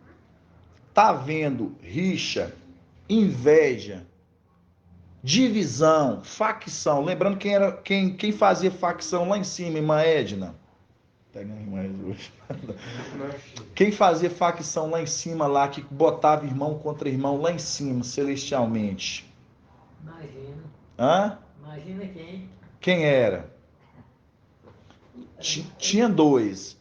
está havendo rixa, inveja, divisão, facção, lembrando quem fazia facção lá em cima, irmã Edna? Quem fazia facção lá em cima, lá, que botava irmão contra irmão lá em cima, celestialmente?
Imagina.
Hã?
Imagina quem?
Quem era? Tinha dois.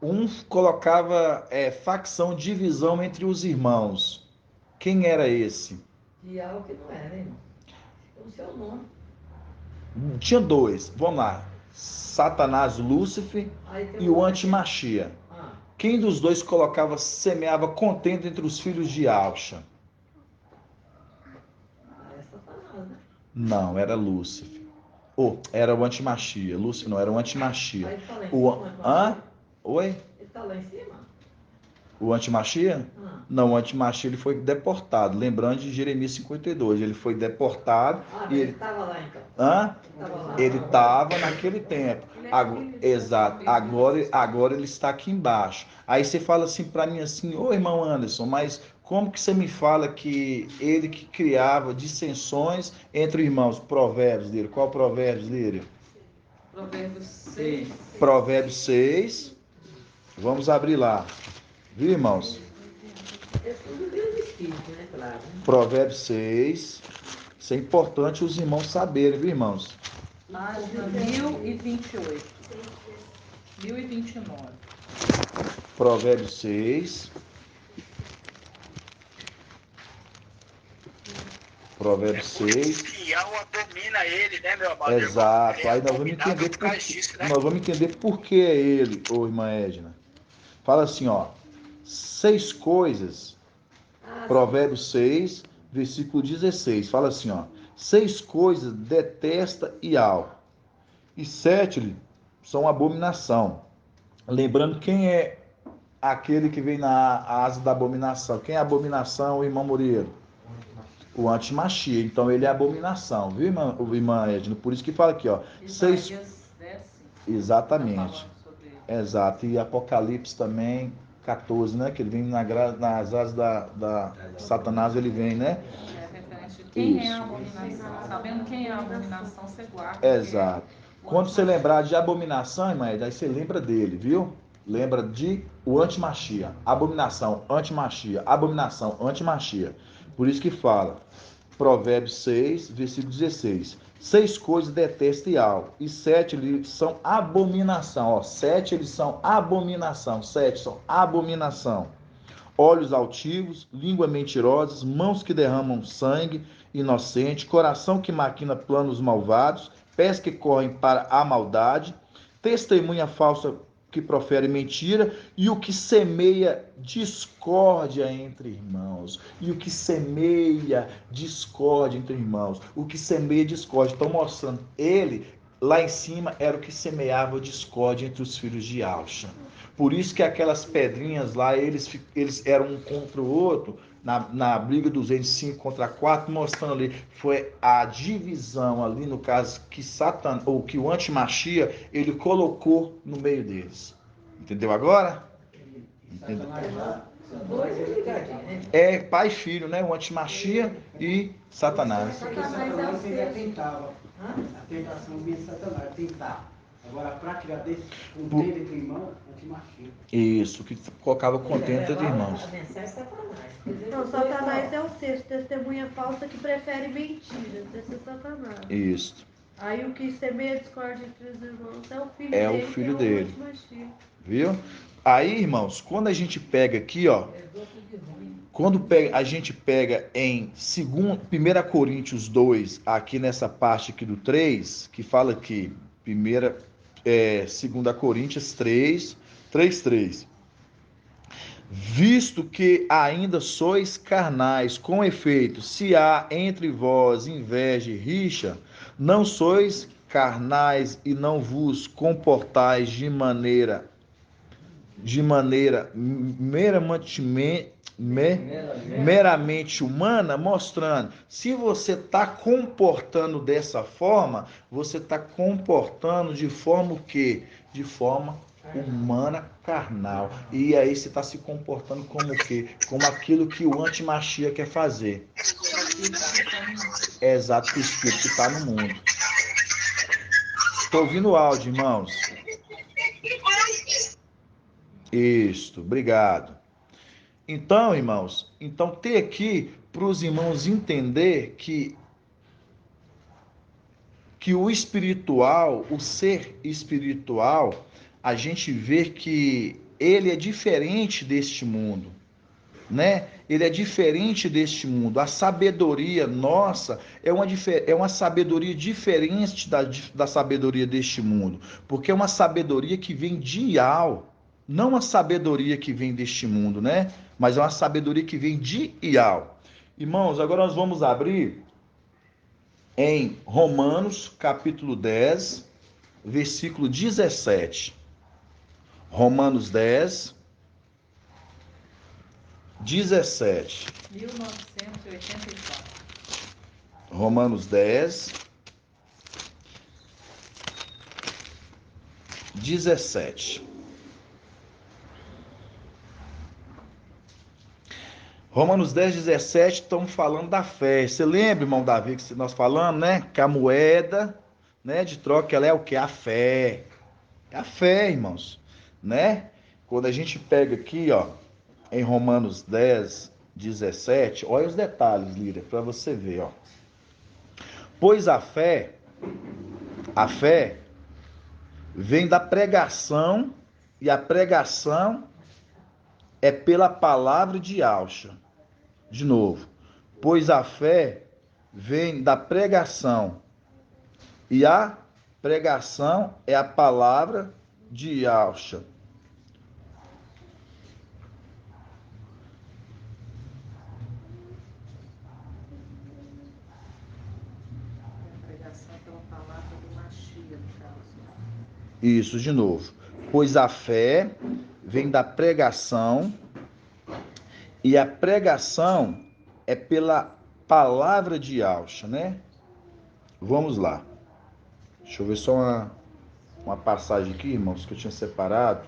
Um colocava facção, divisão entre os irmãos. Quem era esse?
De algo que não era, irmão. O seu nome.
Tinha dois. Vamos lá. Satanás, Lúcifer e o antimachia. Quem dos dois semeava contenda entre os filhos de Alcha? Não, era Lúcifer. Era o antimachia. Lúcifer não, era o antimachia. Oi?
Ele está lá em cima?
O antimachia? Não, o antimachia ele foi deportado. Lembrando de Jeremias 52, ele foi deportado.
Ele estava lá então?
Ele estava naquele tempo. Exato. Agora ele está aqui embaixo. Aí você fala assim para mim assim, ô irmão Anderson, mas como que você me fala que ele que criava dissensões entre irmãos? Provérbios dele. Qual provérbios dele?
Provérbios 6.
Provérbios 6. Vamos abrir lá. Viu, irmãos?
É tudo mesmo espírito, né? Claro.
Provérbios 6. Isso é importante os irmãos saberem, viu, irmãos?
Página 1028. 1029.
Provérbios 6. Provérbios 6.
Fiel abomina ele, né, meu amado?
Exato.
Irmão?
Aí nós vamos entender nós vamos entender por que é ele, ô irmã Edna. Fala assim, ó. 6 coisas. Provérbios 6, versículo 16. Fala assim, ó. 6 coisas detesta Iau, e 7 são abominação. Lembrando quem é aquele que vem na asa da abominação. Quem é a abominação, o irmão Moreiro? O antimachia. Então ele é abominação, viu, irmã Edna? Por isso que fala aqui, ó. 6. Exatamente. Exato. E Apocalipse também, 14, né? Que ele vem nas asas da Satanás, ele vem, né?
Quem é a abominação? Sabendo quem é a abominação, você guarda.
Exato. Quando você lembrar de abominação, irmã, aí você lembra dele, viu? Lembra de o antimachia. Abominação, antimachia. Abominação, antimachia. Por isso que fala, Provérbios 6, versículo 16. 6 coisas detesta Iau, e 7 eles são abominação. Ó, 7 eles são abominação. 7 são abominação. Olhos altivos, língua mentirosa, mãos que derramam sangue inocente, coração que maquina planos malvados, pés que correm para a maldade, testemunha falsa que profere mentira, e o que semeia discórdia entre irmãos. E o que semeia discórdia entre irmãos. O que semeia discórdia. Estão mostrando, ele lá em cima era o que semeava discórdia entre os filhos de Alcha. Por isso que aquelas pedrinhas lá, eles eram um contra o outro, na briga dos reis 5 contra 4, mostrando ali, foi a divisão ali, no caso, que Satan, ou que o antimachia, ele colocou no meio deles. Entendeu agora? Entendeu? É pai e filho, né? O antimachia e Satanás.
Porque Satanás ele atentava. A tentação vinha de Satanás, tentar. Agora, para criar desse contenda entre irmãos, antimachia.
Isso, que colocava contenda entre irmãos.
Não, Satanás é o sexto, testemunha falsa que prefere mentira. Esse é Satanás.
Isso.
Aí o que semeia discórdia entre os irmãos é o filho
é
dele.
O filho dele.
Viu?
Aí, irmãos, quando a gente pega aqui, ó. A gente pega em 1 Coríntios 2, aqui nessa parte aqui do 3, que fala aqui, 2 Coríntios 3, 3. Visto que ainda sois carnais, com efeito, se há entre vós inveja e rixa, não sois carnais e não vos comportais de maneira meramente humana, mostrando, se você está comportando dessa forma, você está comportando de forma o quê? De forma humana, carnal. E aí você está se comportando como o quê? Como aquilo que o antimachia quer fazer. É exato, o espírito que está no mundo. Estou ouvindo o áudio, irmãos. Isto, obrigado. Então, irmãos, tem aqui para os irmãos entender que o espiritual, o ser espiritual, a gente vê que ele é diferente deste mundo, né? ele é diferente deste mundo. A sabedoria nossa é uma sabedoria diferente da sabedoria deste mundo, porque é uma sabedoria que vem de Ial, não uma sabedoria que vem deste mundo, né? Mas é uma sabedoria que vem de Ial. Irmãos, agora nós vamos abrir em Romanos, capítulo 10, versículo 17. Romanos 10, 17.
1984.
Romanos 10, 17. Romanos 10, 17, estamos falando da fé. Você lembra, irmão Davi, que nós falamos, né? Que a moeda, né, de troca, ela é o quê? A fé. É a fé, irmãos, né? Quando a gente pega aqui, ó, em Romanos 10, 17, olha os detalhes, Líria, para você ver, ó. Pois a fé vem da pregação, e a pregação é pela palavra de Alcha. De novo, pois a fé vem da pregação, e a pregação é a palavra de Alcha. Isso, de novo. Pois a fé vem da pregação, e a pregação é pela palavra de Alcha, né? Vamos lá. Deixa eu ver só uma passagem aqui, irmãos, que eu tinha separado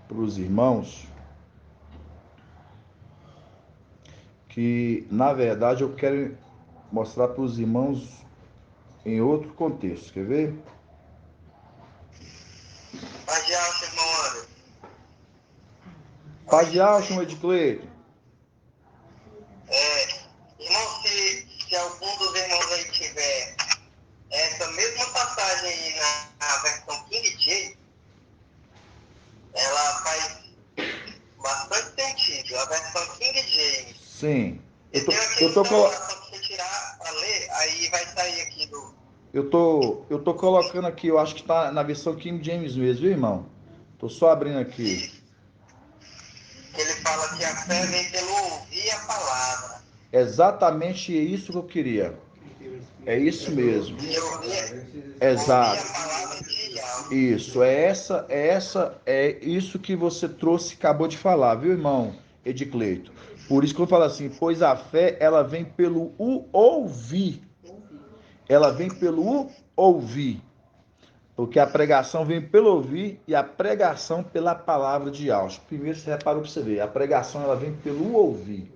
para os irmãos. Que, na verdade, eu quero mostrar para os irmãos em outro contexto. Quer ver?
Paz de Alcha, irmão Anderson.
Paz de Alcha, Edcleito.
Irmão, se algum dos irmãos aí tiver essa mesma passagem aí na versão King James, ela faz bastante sentido. A versão King James.
Sim.
Eu tô colocando. Só pra você tirar a ler, aí vai sair aqui do.
Eu tô colocando aqui, eu acho que tá na versão King James mesmo, viu, irmão? Tô só abrindo aqui.
Ele fala que a fé vem pelo ouvir a palavra.
Exatamente isso que eu queria. É isso mesmo. Exato. Isso, é isso que você trouxe, acabou de falar, viu, irmão Edcleito? Por isso que eu falo assim, pois a fé, ela vem pelo ouvir. Ela vem pelo ouvir. Porque a pregação vem pelo ouvir e a pregação pela palavra de Alcha. Primeiro você reparou para você ver, a pregação ela vem pelo ouvir.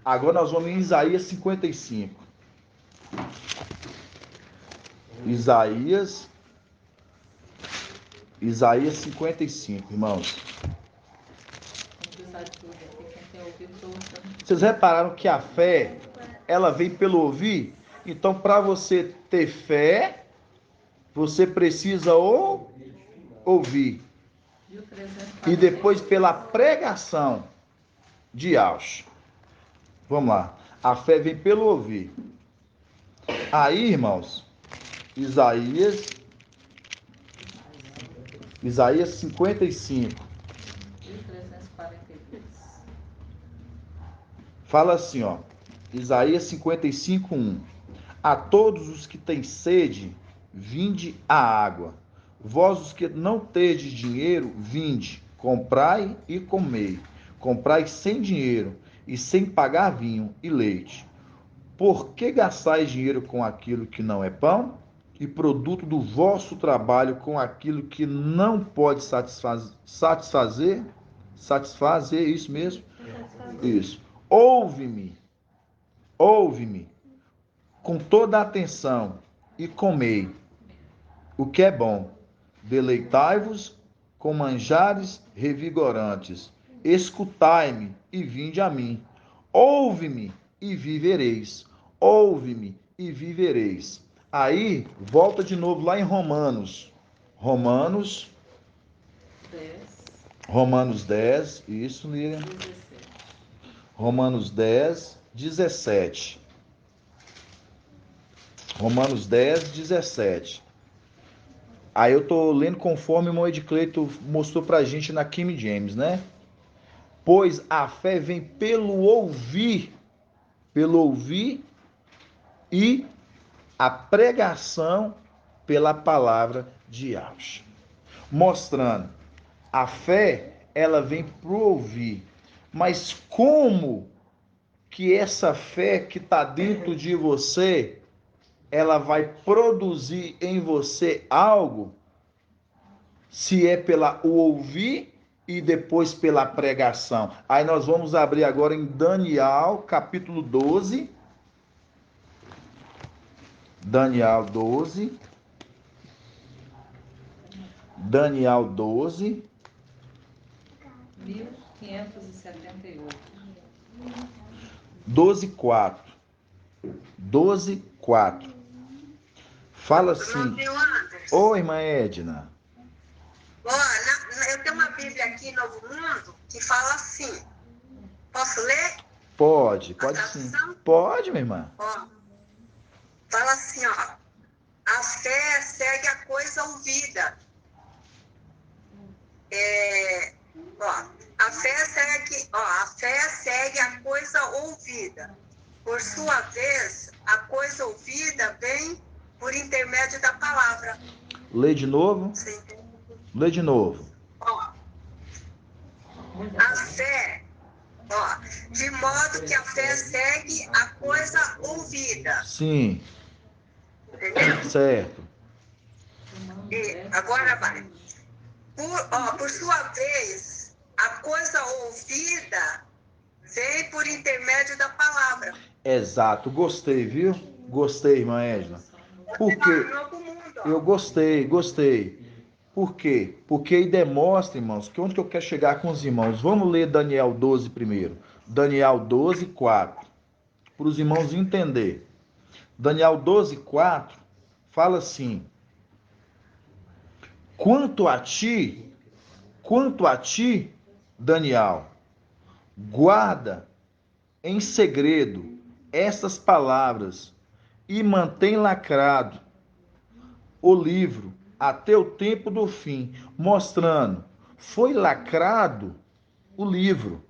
Agora nós vamos em Isaías 55. Isaías 55, irmãos. Vocês repararam que a fé, ela vem pelo ouvir? Então, para você ter fé, você precisa ouvir. E depois pela pregação de Alcha. Vamos lá. A fé vem pelo ouvir. Aí, irmãos, Isaías 55. Fala assim, ó. Isaías 55, 1. A todos os que têm sede, vinde a água. Vós os que não tendes dinheiro, vinde, comprai e comei. Comprai sem dinheiro e sem pagar vinho e leite. Por que gastais dinheiro com aquilo que não é pão? E produto do vosso trabalho com aquilo que não pode satisfazer? Satisfazer, isso mesmo? Isso. Ouve-me com toda a atenção e comei o que é bom. Deleitai-vos com manjares revigorantes. Escutai-me e vinde a mim. Ouve-me e vivereis. Ouve-me e vivereis. Aí, volta de novo lá em Romanos. Romanos 10. Isso, Líria. Romanos 10, 17. Romanos 10, 17. Aí eu tô lendo conforme o irmão Edcleito mostrou pra gente na King James, né? Pois a fé vem pelo ouvir e a pregação pela palavra de Deus. Mostrando, a fé, ela vem pro ouvir. Mas como que essa fé que está dentro de você, ela vai produzir em você algo, se é pela o ouvir e depois pela pregação? Aí nós vamos abrir agora em Daniel, capítulo 12. Daniel 12. Daniel 12.
1578.
12:4. 12:4. Fala assim. Oi, irmã Edna.
Eu tenho uma Bíblia aqui, Novo Mundo, que fala assim. Posso ler?
Pode sim. Pode, minha irmã.
Fala assim, ó. A fé segue a coisa ouvida. A fé segue a coisa ouvida. Por sua vez, a coisa ouvida vem por intermédio da palavra.
Lê de novo.
Sim.
Lê de novo.
A fé, de modo que a fé segue a coisa ouvida.
Sim.
Entendeu?
Certo.
E agora vai. Por sua vez, a coisa ouvida vem por intermédio da palavra.
Exato. Gostei, viu? Gostei, irmã Edna. Por quê? Eu gostei. Por quê? Porque aí demonstra, irmãos, que onde que eu quero chegar com os irmãos. Vamos ler Daniel 12 primeiro. Daniel 12, 4. Para os irmãos entenderem. Daniel 12, 4 fala assim: Quanto a ti, Daniel, guarda em segredo estas palavras e mantém lacrado o livro até o tempo do fim, mostrando, foi lacrado o livro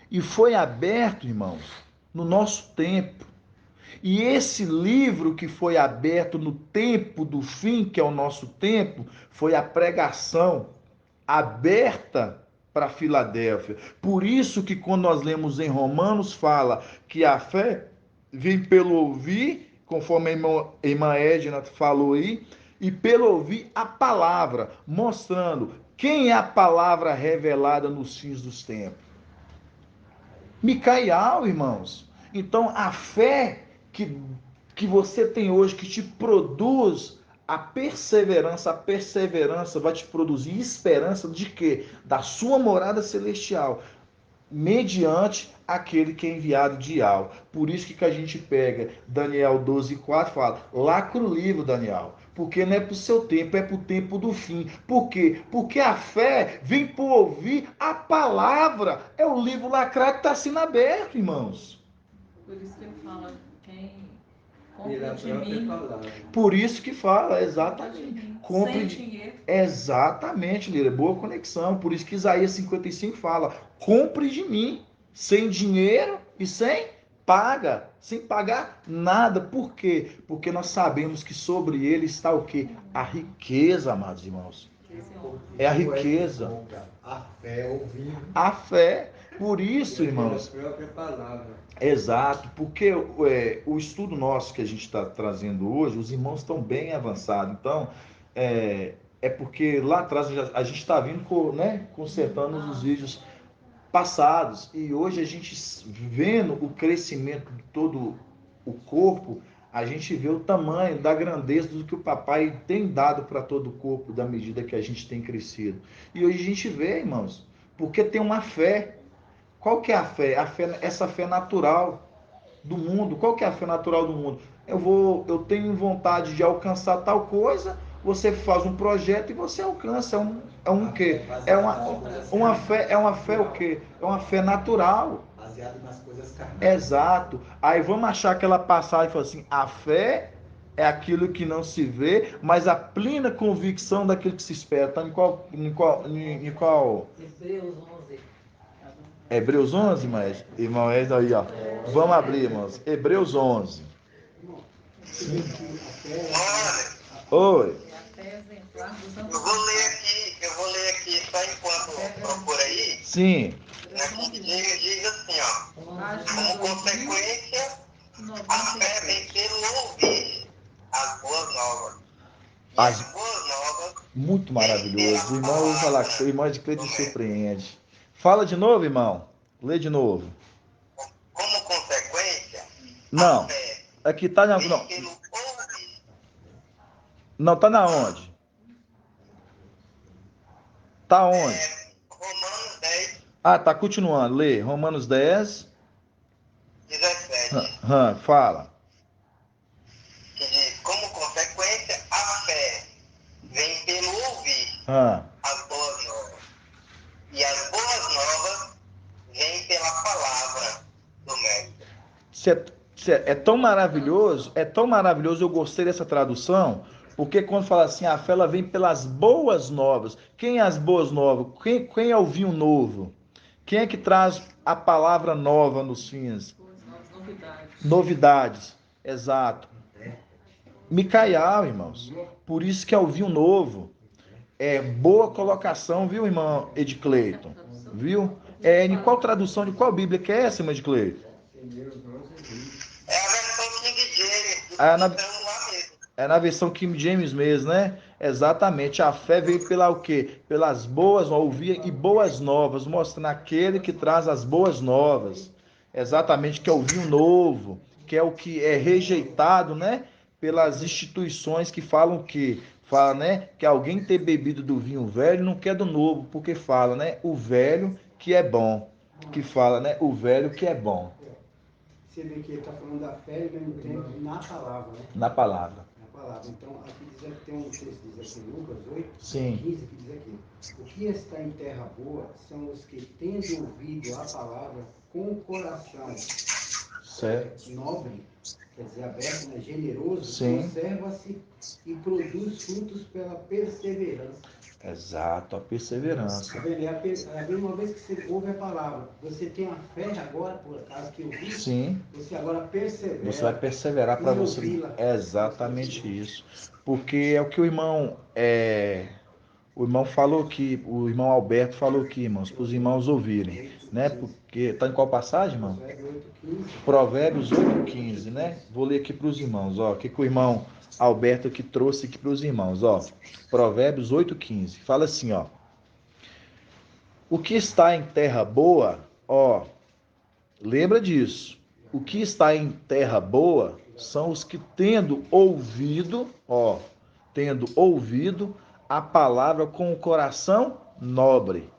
e foi aberto, irmãos, no nosso tempo. E esse livro que foi aberto no tempo do fim, que é o nosso tempo, foi a pregação aberta para Filadélfia. Por isso que quando nós lemos em Romanos, fala que a fé vem pelo ouvir, conforme a irmã Edna falou aí, e pelo ouvir a palavra, mostrando quem é a palavra revelada nos fins dos tempos. Micael, irmãos. Então, a fé que você tem hoje, que te produz a perseverança vai te produzir esperança de quê? Da sua morada celestial, mediante aquele que é enviado de Al. Por isso que a gente pega Daniel 12:4 fala, lacra o livro, Daniel, porque não é para o seu tempo, é para o tempo do fim. Por quê? Porque a fé vem por ouvir a palavra. É o livro lacrado que está sendo aberto, irmãos.
Por isso que ele fala, quem compra de mim...
Por isso que fala, exatamente.
Sem dinheiro.
Exatamente, Lira, boa conexão. Por isso que Isaías 55 fala, compre de mim, sem dinheiro e sem pagar nada. Por quê? Porque nós sabemos que sobre ele está o quê? A riqueza, amados irmãos. É a riqueza.
A fé ouvindo.
A fé. Por isso, irmãos. Exato, porque o estudo nosso que a gente está trazendo hoje, os irmãos estão bem avançados. Então, é porque lá atrás a gente está vindo, consertando os vídeos passados. E hoje a gente vendo o crescimento de todo o corpo, a gente vê o tamanho da grandeza do que o papai tem dado para todo o corpo, da medida que a gente tem crescido. E hoje a gente vê, irmãos, porque tem uma fé. Qual que é a fé? Essa fé natural do mundo. Qual que é a fé natural do mundo? Eu tenho vontade de alcançar tal coisa, você faz um projeto e você alcança. É um quê? É uma fé o quê? É uma fé natural.
baseado nas coisas carnais.
Exato. Aí vamos achar aquela passagem e falar assim, a fé é aquilo que não se vê, mas a plena convicção daquilo que se espera. Tá em qual?
Hebreus 11.
Hebreus 11, mas, irmão, é aí, ó. Vamos abrir, irmãos. Hebreus 11. Oi.
Eu vou ler aqui só enquanto procura aí.
Sim.
Diz assim, ó. Como consequência, a fé vem pelo ouvir as boas novas. E as boas novas.
Muito maravilhoso. O irmão, eu vou falar que o irmão de Cleide surpreende. Fala de novo, irmão. Lê de novo.
Como consequência,
não. Aqui tá na. Não. Não, tá na onde? Tá onde?
Romanos 10.
Ah, tá continuando. Lê. Romanos 10.
17.
Fala.
Que diz, como consequência, a fé vem pelo ouvir as boas novas. E as boas novas vêm pela palavra do Mestre.
É tão maravilhoso, eu gostei dessa tradução, porque quando fala assim, a fé ela vem pelas boas novas. Quem é as boas novas? Quem é o vinho novo? Quem é que traz a palavra nova nos fins? Novidades. Exato. Micael, irmãos. Por isso que é o vinho novo. É boa colocação, viu, irmão Edcleiton? Viu? Em qual tradução, de qual Bíblia que é essa, irmão Edcleiton?
É a versão King James.
É na versão King James mesmo, né? Exatamente. A fé veio pela o quê? Pelas boas, ouvir e boas novas, mostrando aquele que traz as boas novas. Exatamente, que é o vinho novo, que é o que é rejeitado, né? Pelas instituições que falam que fala, né, que alguém ter bebido do vinho velho não quer do novo, porque fala, né, o velho que é bom, que fala, né, o velho que é bom.
Você vê que ele está falando da fé e mesmo tempo na palavra, né?
Na palavra.
Na palavra. Então, aqui diz que tem um texto, diz aqui, Lucas 8,
Sim.
15, que diz aqui, o que está em terra boa são os que, tendo ouvido a palavra com o coração nobre, quer dizer, aberto, né, generoso, conserva-se e produz frutos pela perseverança.
Exato, a perseverança.
Uma vez que você ouve a palavra, você tem a fé agora, por acaso que ouviu, você agora persevera.
Você vai perseverar para você. É exatamente isso. Porque é o que o irmão falou aqui, o irmão Alberto falou aqui, irmãos, para os irmãos ouvirem, né? Porque tá em qual passagem, irmão? Provérbios 8:15, né? Vou ler aqui para os irmãos, ó, o que o irmão Alberto aqui trouxe aqui para os irmãos, ó. Provérbios 8:15. Fala assim, ó: o que está em terra boa, ó, lembra disso. O que está em terra boa são os que tendo ouvido a palavra com o coração nobre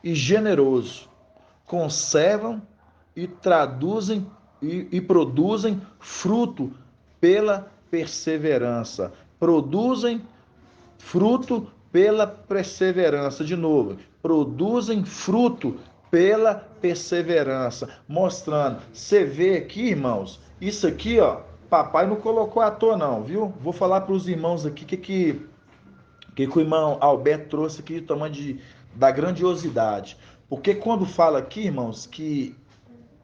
e generoso, conservam e traduzem e produzem fruto pela perseverança. Produzem fruto pela perseverança. De novo, produzem fruto pela perseverança. Mostrando. Você vê aqui, irmãos, isso aqui, ó, papai não colocou à toa não, viu? Vou falar para os irmãos aqui que o irmão Alberto trouxe aqui do tamanho da grandiosidade. Porque quando fala aqui, irmãos, que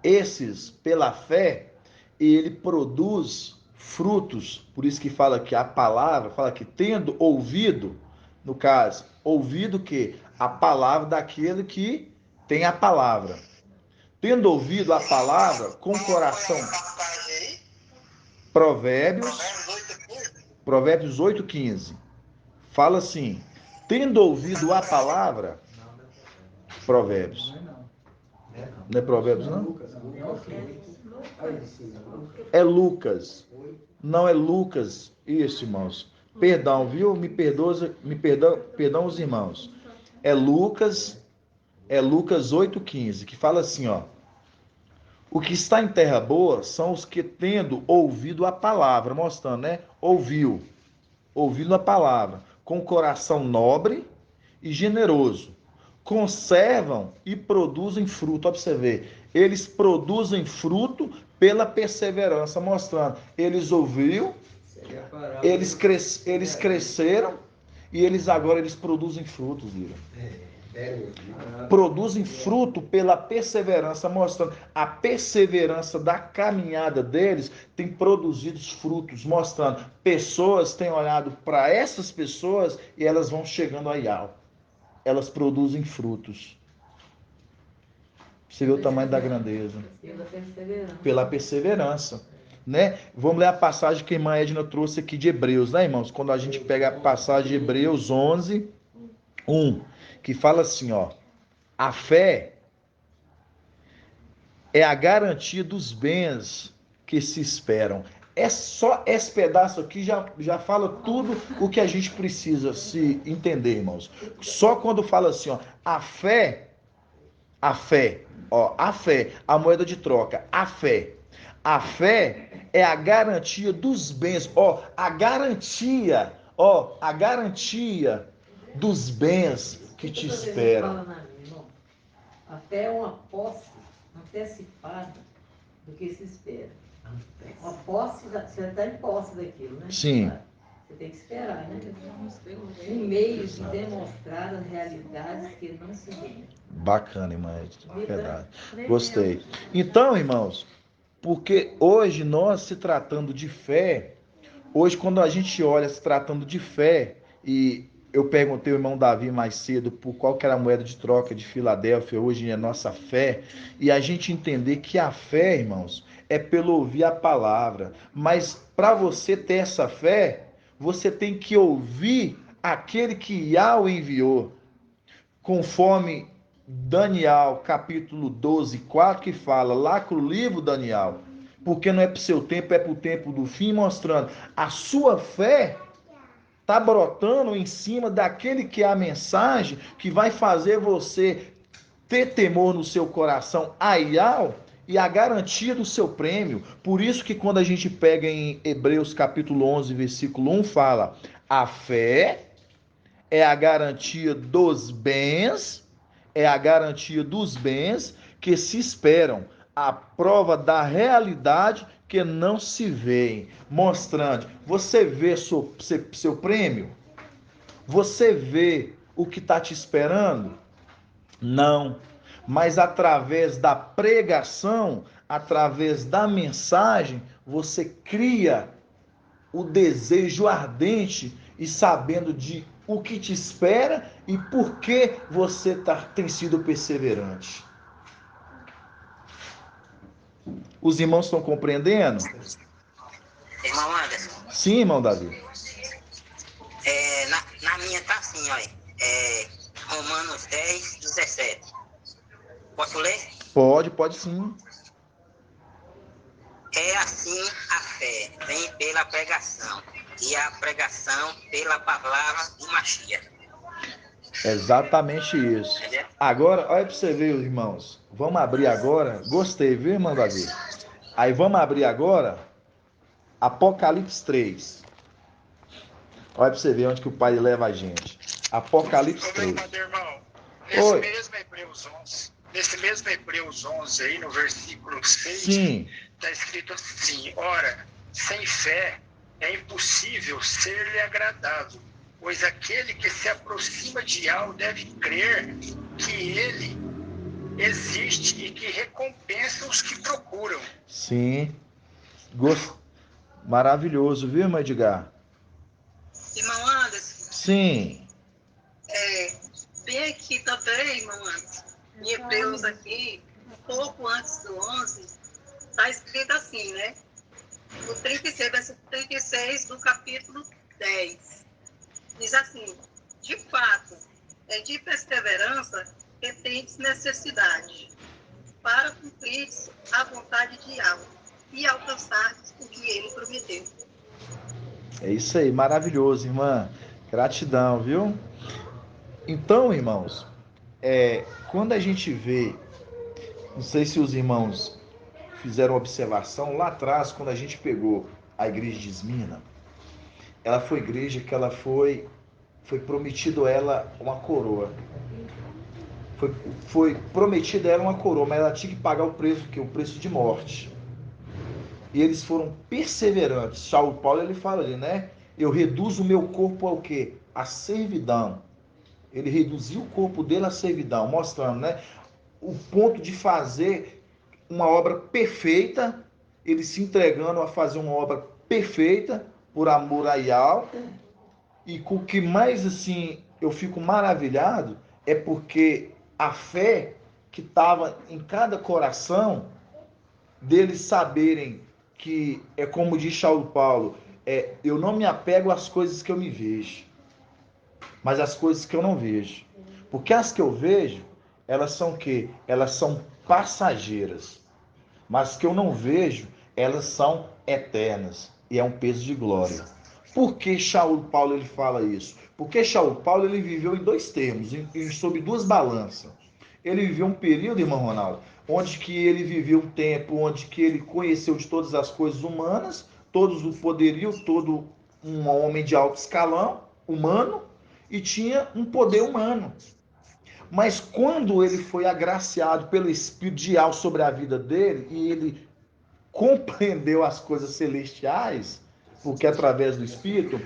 esses, pela fé, ele produz frutos, por isso que fala que a palavra, fala que tendo ouvido, no caso, ouvido que a palavra daquele que tem a palavra. Tendo ouvido a palavra com o coração. Provérbios 8:15. Fala assim: tendo ouvido a palavra. Provérbios. Não é Provérbios, não? É Lucas. Não é Lucas. Isso, irmãos. Perdão, viu? Perdão os irmãos. É Lucas 8:15, que fala assim, ó: o que está em terra boa são os que, tendo ouvido a palavra, mostrando, né? Ouvindo a palavra, com coração nobre e generoso, conservam e produzem fruto. Ó, pra você ver, eles produzem fruto pela perseverança, mostrando, eles ouviram, eles cresceram, e agora eles produzem frutos, viram? Produzem fruto pela perseverança, mostrando a perseverança da caminhada deles tem produzido frutos, mostrando pessoas têm olhado para essas pessoas e elas vão chegando a Iau. Elas produzem frutos. Você vê o tamanho da grandeza. Pela perseverança. Né? Vamos ler a passagem que a irmã Edna trouxe aqui de Hebreus, né, irmãos? Quando a gente pega a passagem de Hebreus 11, 1, que fala assim, ó: a fé é a garantia dos bens que se esperam. É só esse pedaço aqui já fala tudo o que a gente precisa se entender, irmãos. Só quando fala assim, ó, a fé, a moeda de troca, a fé é a garantia dos bens, a garantia dos bens que te esperam.
A fé é uma posse antecipada do que se espera. Uma posse, você está em posse daquilo, né?
Sim.
Você tem que esperar, né? Um meio de demonstrar as realidades que não se veem.
Bacana, irmã. Verdade. Gostei. Então, irmãos, porque hoje nós se tratando de fé, hoje quando a gente olha se tratando de fé, e eu perguntei ao irmão Davi mais cedo por qual que era a moeda de troca de Filadélfia, hoje é nossa fé, e a gente entender que a fé, irmãos, é pelo ouvir a palavra, mas para você ter essa fé, você tem que ouvir aquele que Yahweh enviou, conforme Daniel, capítulo 12, 4, que fala, lá com o livro Daniel, porque não é para o seu tempo, é para o tempo do fim, mostrando a sua fé está brotando em cima daquele que é a mensagem que vai fazer você ter temor no seu coração a Yahweh e a garantia do seu prêmio. Por isso que quando a gente pega em Hebreus capítulo 11, versículo 1, fala, a fé é a garantia dos bens, que se esperam, a prova da realidade que não se vê, mostrando, você vê seu prêmio? Você vê o que está te esperando? Não, mas através da pregação, através da mensagem, você cria o desejo ardente e sabendo de o que te espera e por que você tem sido perseverante. Os irmãos estão compreendendo?
Irmão Anderson.
Sim, irmão Davi.
Na minha tá assim, olha. Romanos 10, 17. Posso ler?
Pode sim.
É assim a fé, vem pela pregação, e a pregação pela palavra do Mashiach.
Exatamente isso. Agora, olha para você ver, irmãos. Vamos abrir agora. Gostei, viu, irmão Davi? Aí vamos abrir agora Apocalipse 3. Olha para você ver onde que o Pai leva a gente. Apocalipse 3.
Irmão, nesse mesmo Hebreus 11 aí, no versículo 6, está escrito assim, ora, sem fé é impossível ser-lhe agradável, pois aquele que se aproxima de algo deve crer que ele existe e que recompensa os que procuram.
Sim. Maravilhoso, viu, irmão Edgar?
Irmão Anderson.
Sim.
Bem aqui também, irmão Anderson, em Hebreus aqui, um pouco antes do 11, está escrito assim, né? No 36, versículo 36 do capítulo 10. Diz assim, de fato, é de perseverança que tendes necessidade, para cumprir a vontade de Yahweh e alcançar o que ele prometeu.
É isso aí, maravilhoso, irmã. Gratidão, viu? Então, irmãos, quando a gente vê, não sei se os irmãos fizeram observação, lá atrás, quando a gente pegou a igreja de Esmirna, ela foi igreja que ela foi prometido a ela uma coroa. foi prometida a ela uma coroa, mas ela tinha que pagar o preço, que é o preço de morte. E eles foram perseverantes. Saulo Paulo, ele fala ali, né? Eu reduzo o meu corpo ao quê? A servidão. Ele reduziu o corpo dele à servidão, mostrando, né? O ponto de fazer uma obra perfeita, ele se entregando a fazer uma obra perfeita, por amor a Yahweh. E com o que mais, assim, eu fico maravilhado, é porque a fé que estava em cada coração, deles saberem que, é como diz Saulo Paulo, eu não me apego às coisas que eu me vejo, mas às coisas que eu não vejo. Porque as que eu vejo, elas são o quê? Elas são passageiras. Mas as que eu não vejo, elas são eternas. E é um peso de glória. Por que Saulo Paulo ele fala isso? Porque Saulo Paulo ele viveu em dois termos, sob duas balanças. Ele viveu um período, irmão Ronaldo, onde que ele viveu um tempo, onde que ele conheceu de todas as coisas humanas, todos o poderio, todo um homem de alto escalão, humano, e tinha um poder humano. Mas quando ele foi agraciado pelo Espírito de Yahweh sobre a vida dele, e ele compreendeu as coisas celestiais, porque através do Espírito,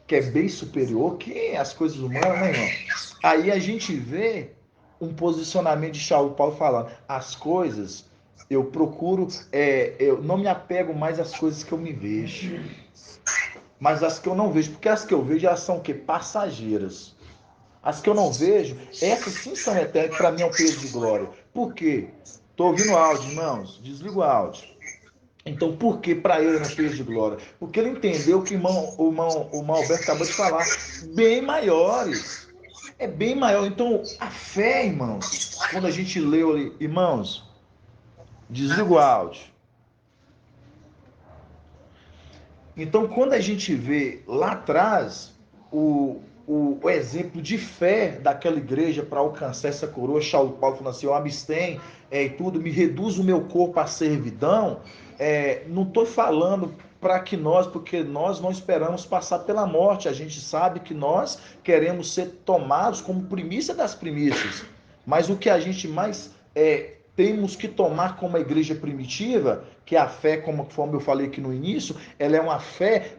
que é bem superior que as coisas humanas, né, irmão? Aí a gente vê um posicionamento de Saulo Paulo falando, as coisas, eu procuro, eu não me apego mais às coisas que eu me vejo, mas as que eu não vejo, porque as que eu vejo, elas são o quê? Passageiras. As que eu não vejo, essas sim são eternas, para mim é um peso de glória. Por quê? Estou ouvindo o áudio, irmãos, desliga o áudio. Então, por que para ele é um peso de glória? Porque ele entendeu que o irmão Alberto acabou de falar, bem maiores. É bem maior. Então, a fé, irmãos, quando a gente leu ali, irmãos, desliga o áudio. Então, quando a gente vê lá atrás o exemplo de fé daquela igreja para alcançar essa coroa, Saulo Paulo falando assim, eu abstém e tudo, me reduz o meu corpo à servidão, não estou falando para que nós, porque nós não esperamos passar pela morte, a gente sabe que nós queremos ser tomados como primícia das primícias, mas o que a gente mais temos que tomar como a igreja primitiva, que é a fé, conforme eu falei aqui no início, ela é uma fé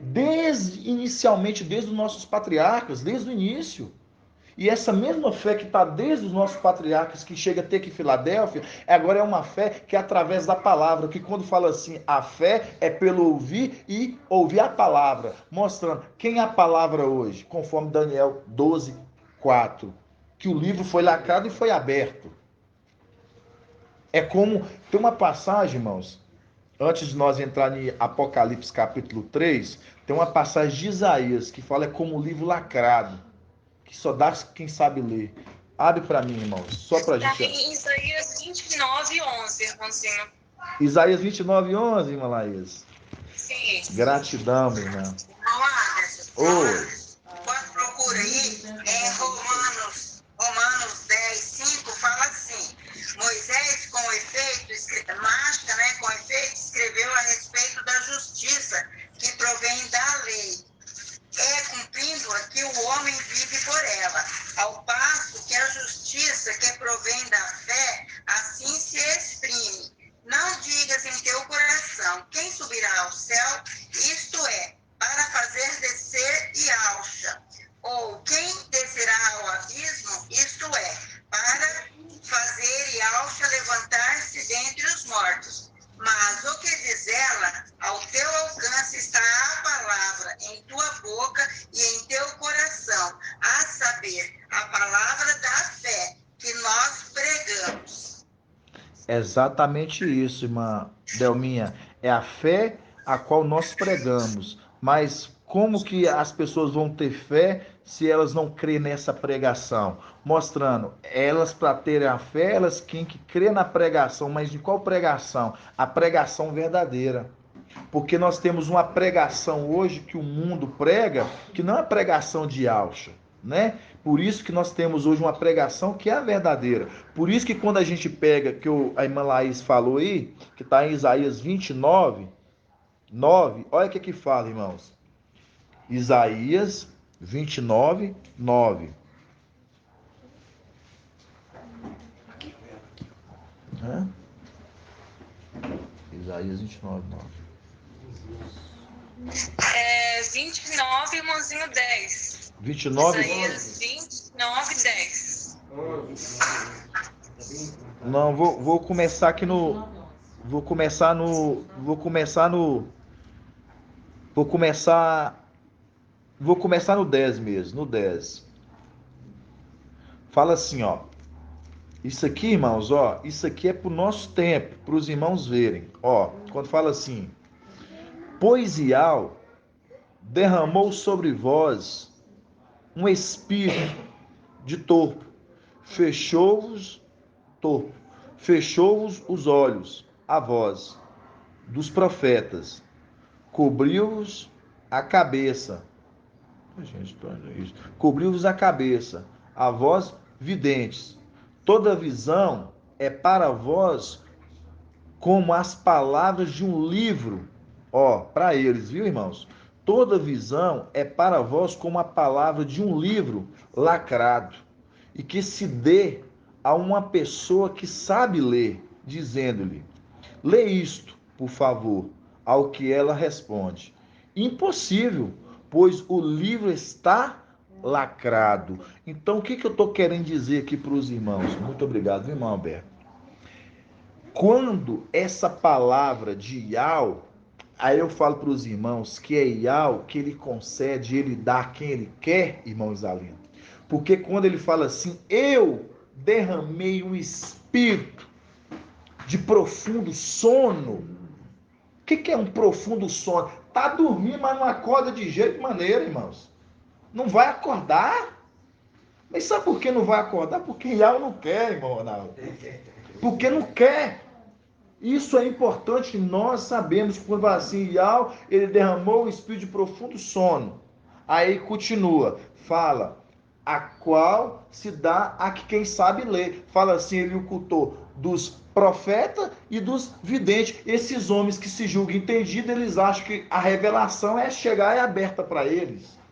inicialmente desde os nossos patriarcas, desde o início. E essa mesma fé que está desde os nossos patriarcas, que chega até aqui em Filadélfia, agora é uma fé que é através da palavra, que quando fala assim, a fé é pelo ouvir e ouvir a palavra, mostrando quem é a palavra hoje, conforme Daniel 12:4, que o livro foi lacrado e foi aberto. É como, tem uma passagem, irmãos, antes de nós entrar em Apocalipse capítulo 3, tem uma passagem de Isaías que fala como um livro lacrado, que só dá quem sabe ler. Abre para mim, irmãos, só para a gente...
Isaías 29:11, irmãozinho.
Isaías 29:11, irmã Laís.
Sim.
Gratidão, minha irmã.
Oi. Quando procura aí, Romanos 10:5 fala assim, Moisés, com efeito, escreveu a respeito da justiça que provém da lei, cumprindo-a que o homem vive por ela, ao passo que a justiça que provém da fé, assim se exprime. Não digas em teu coração, quem subirá ao céu, isto é, para fazer descer Yahusha, ou quem descerá ao abismo, isto é, para fazer Yahusha levantar-se dentre os mortos. Mas o que diz ela, ao teu alcance está a palavra em tua boca e em teu coração, a saber, a palavra da fé que nós pregamos.
Exatamente isso, irmã Delminha. É a fé a qual nós pregamos. Mas como que as pessoas vão ter fé se elas não crêem nessa pregação? Mostrando, elas para terem a fé, elas têm que crer na pregação. Mas de qual pregação? A pregação verdadeira. Porque nós temos uma pregação hoje que o mundo prega, que não é a pregação de Yahusha, né? Por isso que nós temos hoje uma pregação que é a verdadeira. Por isso que quando a gente pega, que a irmã Laís falou aí, que está em Isaías 29:9, olha o que fala, irmãos. Isaías 29:9. Isaías 29, 9.
29, irmãozinho 10.
29?
Isaías 29, 10.
Não, vou começar aqui no... Vou começar no 10 mesmo, no 10. Fala assim, ó. Isso aqui, irmãos, ó, isso aqui é pro nosso tempo, para os irmãos verem. Ó, quando fala assim: pois Iau derramou sobre vós um espírito de torpe, fechou-vos os olhos a vós dos profetas, cobriu-vos a cabeça. Cobriu-vos a cabeça, a vós videntes. Toda visão é para vós como as palavras de um livro. Ó, para eles, viu, irmãos? Toda visão é para vós como a palavra de um livro lacrado, e que se dê a uma pessoa que sabe ler, dizendo-lhe: lê isto, por favor, ao que ela responde: impossível, pois o livro está lacrado. Então, o que eu estou querendo dizer aqui para os irmãos? Muito obrigado, irmão Alberto. Quando essa palavra de Iau, aí eu falo para os irmãos que é Iau, que ele concede, ele dá a quem ele quer, irmão Isalino. Porque quando ele fala assim: eu derramei um espírito de profundo sono. O que é um profundo sono? Tá dormindo, mas não acorda de jeito maneiro, irmãos. Não vai acordar. Mas sabe por que não vai acordar? Porque Iau não quer, irmão Ronaldo. Porque não quer. Isso é importante, nós sabemos que quando vai assim, Iau, ele derramou o espírito de profundo sono. Aí continua, fala, a qual se dá a que quem sabe ler. Fala assim, ele ocultou dos profetas e dos videntes. Esses homens que se julgam entendidos, eles acham que a revelação é chegar e aberta para eles.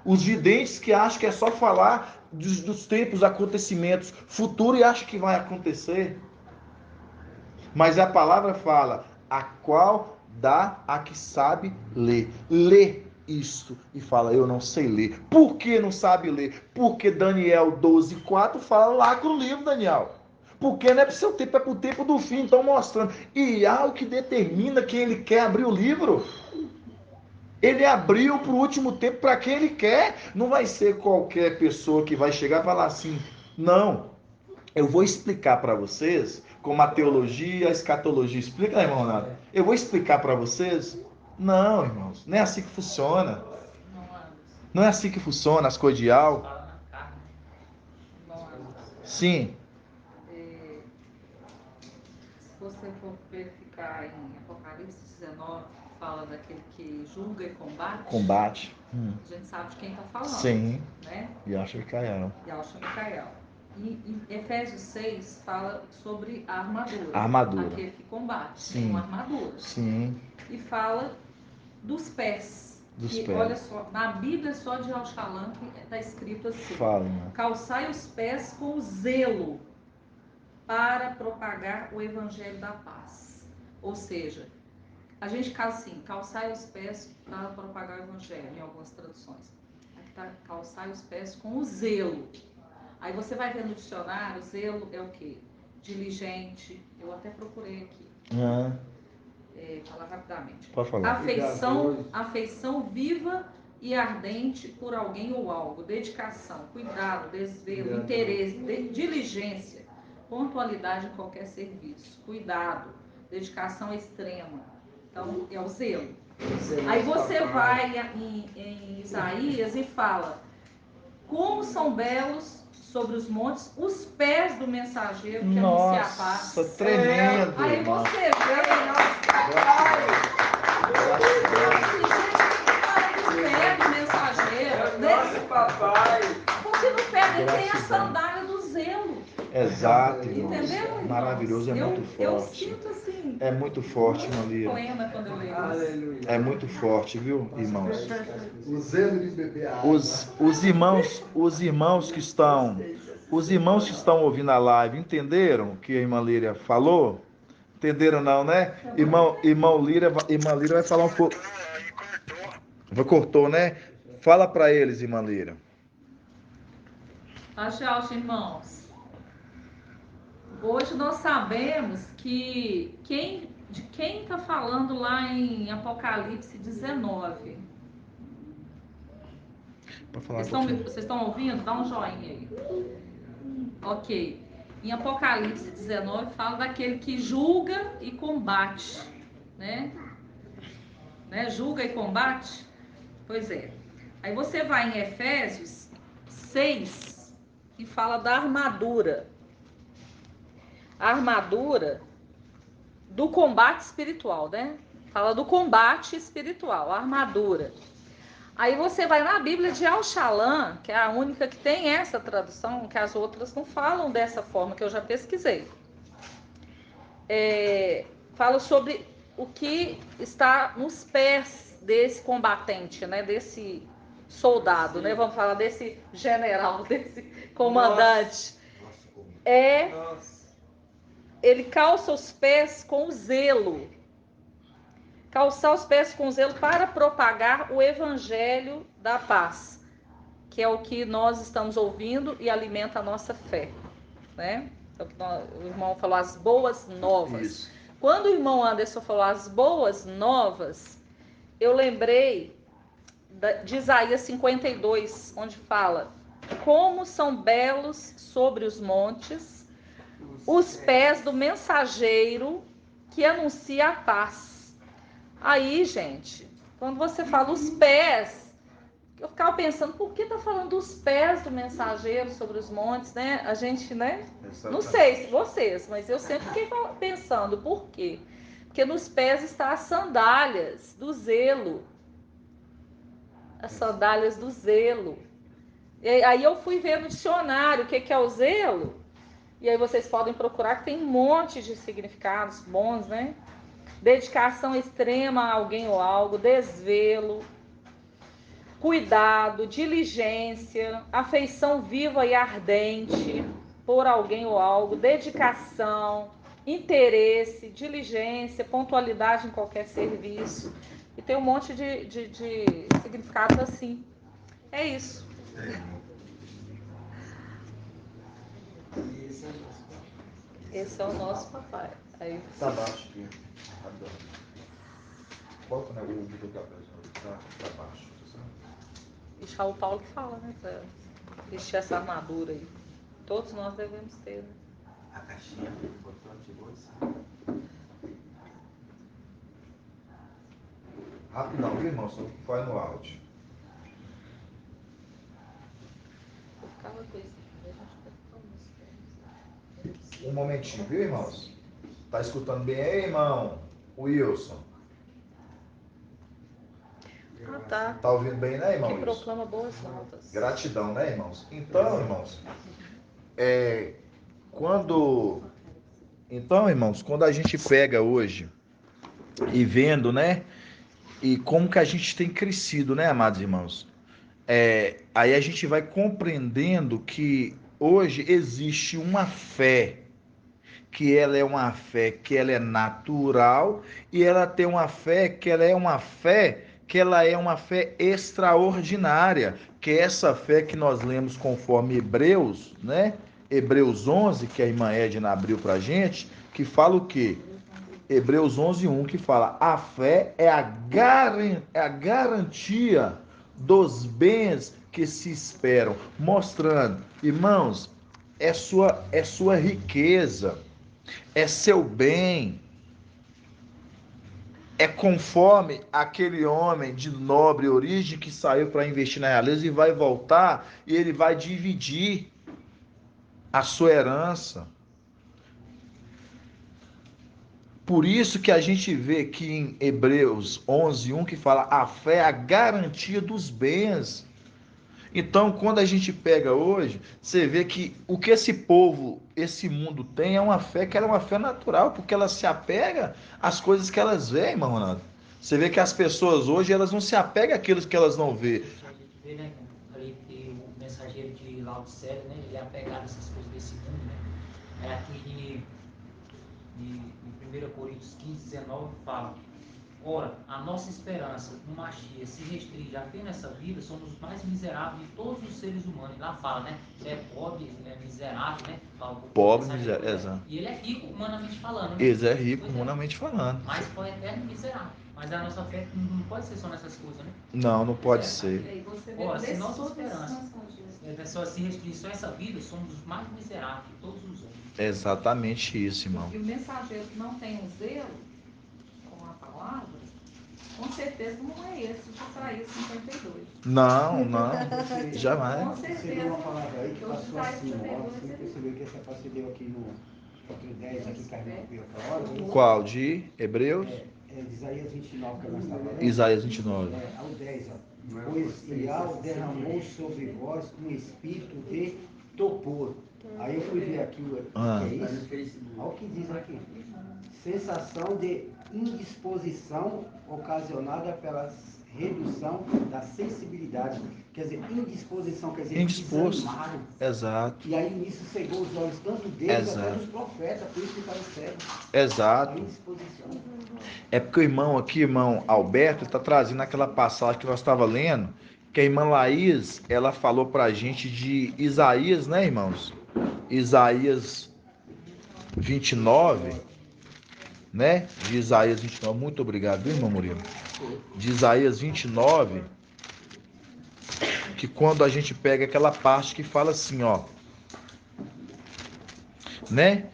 Os videntes que acham que é só falar dos tempos, acontecimentos futuros e acham que vai acontecer. Mas a palavra fala, a qual dá a que sabe ler. Lê isto e fala, eu não sei ler. Por que não sabe ler? Porque Daniel 12:4 fala lá com o livro, Daniel. Porque não é para o seu tempo, é para o tempo do fim. Então mostrando. E há o que determina quem ele quer abrir o livro. Ele abriu para o último tempo para quem ele quer. Não vai ser qualquer pessoa que vai chegar e falar assim, não, eu vou explicar para vocês como a teologia, a escatologia explica, irmão Ronaldo? Eu vou explicar para vocês? Não, irmãos, não é assim que funciona. Não é assim que funciona as coisas de algo. Sim.
Se você for verificar em Apocalipse 19, fala daquele que julga e combate.
Combate.
A gente sabe de quem está falando.
Sim.
Né?
Yahshua Micael.
Yahshua Micael. E em Efésios 6 fala sobre a armadura.
A armadura.
Aquele que combate.
Sim.
Uma armadura.
Sim.
E fala dos pés.
Dos
que,
pés.
Olha só, na Bíblia só de Al-Shalam está escrito assim.
Fala, né?
Calçai os pés com zelo para propagar o evangelho da paz. Ou seja, a gente assim, calçai os pés para propagar o evangelho, em algumas traduções. Aqui está, calçai os pés com o zelo. Aí você vai ver no dicionário, zelo é o quê? Diligente, eu até procurei aqui. Falar rapidamente.
Pode falar.
Afeição viva e ardente por alguém ou algo. Dedicação, cuidado, desvelo, interesse, diligência, pontualidade em qualquer serviço. Cuidado, dedicação extrema. Então, é o zelo. Aí você vai em Isaías e fala, como são belos sobre os montes os pés do mensageiro que anuncia a paz.
Nossa, tremendo.
Aí você vê, nosso papai. O pé do mensageiro.
Nosso papai.
Porque no pé dele tem a sandália do zelo.
Exato, irmãos.
Entendeu?
Maravilhoso, é muito forte.
Eu sinto assim.
É muito forte, irmã Lira.
Plena quando eu leio.
Aleluia.
É muito forte, viu, irmãos?
O zelo de beber água.
Os irmãos que estão ouvindo a live entenderam o que a irmã Líria falou? Entenderam não, né? Irmão Lira vai falar um pouco. Cortou, né? Fala para eles, irmã Lira.
Tchau, irmãos. Hoje nós sabemos que de quem está falando lá em Apocalipse 19. Vocês estão ouvindo? Dá um joinha aí. Ok. Em Apocalipse 19 fala daquele que julga e combate, né? Julga e combate? Pois é. Aí você vai em Efésios 6 e fala da armadura. A armadura do combate espiritual, né? Fala do combate espiritual, a armadura. Aí você vai na Bíblia de Al-Shalom, que é a única que tem essa tradução, que as outras não falam dessa forma, que eu já pesquisei. Fala sobre o que está nos pés desse combatente, né? Desse soldado, né? Vamos falar desse general, desse comandante. Ele calça os pés com zelo. Calçar os pés com zelo para propagar o evangelho da paz, que é o que nós estamos ouvindo e alimenta a nossa fé, né? O irmão falou as boas novas. Isso. Quando o irmão Anderson falou as boas novas, eu lembrei de Isaías 52, onde fala: como são belos sobre os montes os pés do mensageiro que anuncia a paz. Aí, gente, quando você fala os pés, eu ficava pensando, por que tá falando dos pés do mensageiro sobre os montes, né? A gente, né? Exatamente. Não sei se vocês, mas eu sempre fiquei pensando, por quê? Porque nos pés estão as sandálias do zelo. As sandálias do zelo. E aí eu fui ver no dicionário o que é o zelo. E aí vocês podem procurar, que tem um monte de significados bons, né? Dedicação extrema a alguém ou algo, desvelo, cuidado, diligência, afeição viva e ardente por alguém ou algo, dedicação, interesse, diligência, pontualidade em qualquer serviço. E tem um monte de significados assim. É isso. Esse é o nosso papai. Aí,
tá baixo aqui. Bota, né, o vídeo da pessoa. Tá baixo.
Deixar o Paulo que fala, né? Pra vestir essa armadura aí. Todos nós devemos ter, né?
A caixinha botou, ativou isso.
Rapidão, viu, irmão? Só vai no áudio.
Eu ficava com isso.
Um momentinho, viu, irmãos? Tá escutando bem aí, irmão? Wilson.
Tá.
Tá ouvindo bem, né, irmão?
Que proclama boas notas.
Gratidão, né, irmãos? Então, irmãos, quando a gente pega hoje e vendo, né, e como que a gente tem crescido, né, amados irmãos? Aí a gente vai compreendendo que hoje existe uma fé, que ela é uma fé que ela é natural, e ela tem uma fé que ela é uma fé extraordinária, que é essa fé que nós lemos conforme Hebreus, né? Hebreus 11, que a irmã Edna abriu pra gente, que fala o quê? Hebreus 11:1, que fala: a fé é a garantia dos bens que se esperam, mostrando, irmãos, é sua riqueza, é seu bem, é conforme aquele homem de nobre origem que saiu para investir na realeza e vai voltar e ele vai dividir a sua herança. Por isso que a gente vê que em Hebreus 11:1 que fala: a fé é a garantia dos bens. Então, quando a gente pega hoje, você vê que o que esse povo, esse mundo tem é uma fé que ela é uma fé natural, porque ela se apega às coisas que elas veem, irmão Ronaldo. Você vê que as pessoas hoje, elas não se apegam àquilo que elas não vê.
A gente vê, né, ali que o mensageiro de Laodicea, né, ele é apegado a essas coisas desse mundo, né? É aqui em 1 1 Coríntios 15, 19, fala: ora, a nossa esperança no Mashiach se restringe apenas essa vida, somos os mais miseráveis de todos os seres humanos. E lá fala, né? Ele é pobre, ele é miserável, né?
Pobre, miserável, exato.
E ele é rico, humanamente falando.
Né? Ele é rico, humanamente falando.
Mas foi eterno miserável. Mas a nossa fé não pode ser só nessas coisas, né?
Não pode ser.
Ora, se nossa esperança só se restringe só essa vida, somos os mais miseráveis de todos os homens.
Exatamente isso, irmão.
E o mensageiro que não tem um zelo com a palavra, com certeza não é esse de Isaías 52.
Não, jamais.
Com certeza.
Você deu uma palavra aí que passou assim, você percebeu que essa parte deu aqui no capítulo 10, aqui que a gente viu aquela hora?
Qual? De Hebreus?
É de Isaías 29 que nós estávamos lendo.
Isaías 29.
Ao 10, ó. Pois Ial derramou sobre vós um espírito de torpor. Aí eu fui ver aqui o que é isso. Olha o que diz aqui. Sensação de indisposição ocasionada pela redução da sensibilidade. Quer dizer, indisposição, quer dizer,
indisposto. Exato.
E aí nisso cegou os olhos tanto deles até dos profetas, por isso que estavam cegos.
Exato. É porque o irmão aqui, irmão Alberto, está trazendo aquela passagem que nós estávamos lendo, que a irmã Laís, ela falou para a gente de Isaías, né, irmãos? Isaías 29, né? De Isaías 29. Muito obrigado, viu, irmão Murilo? De Isaías 29, que quando a gente pega aquela parte que fala assim, ó, né?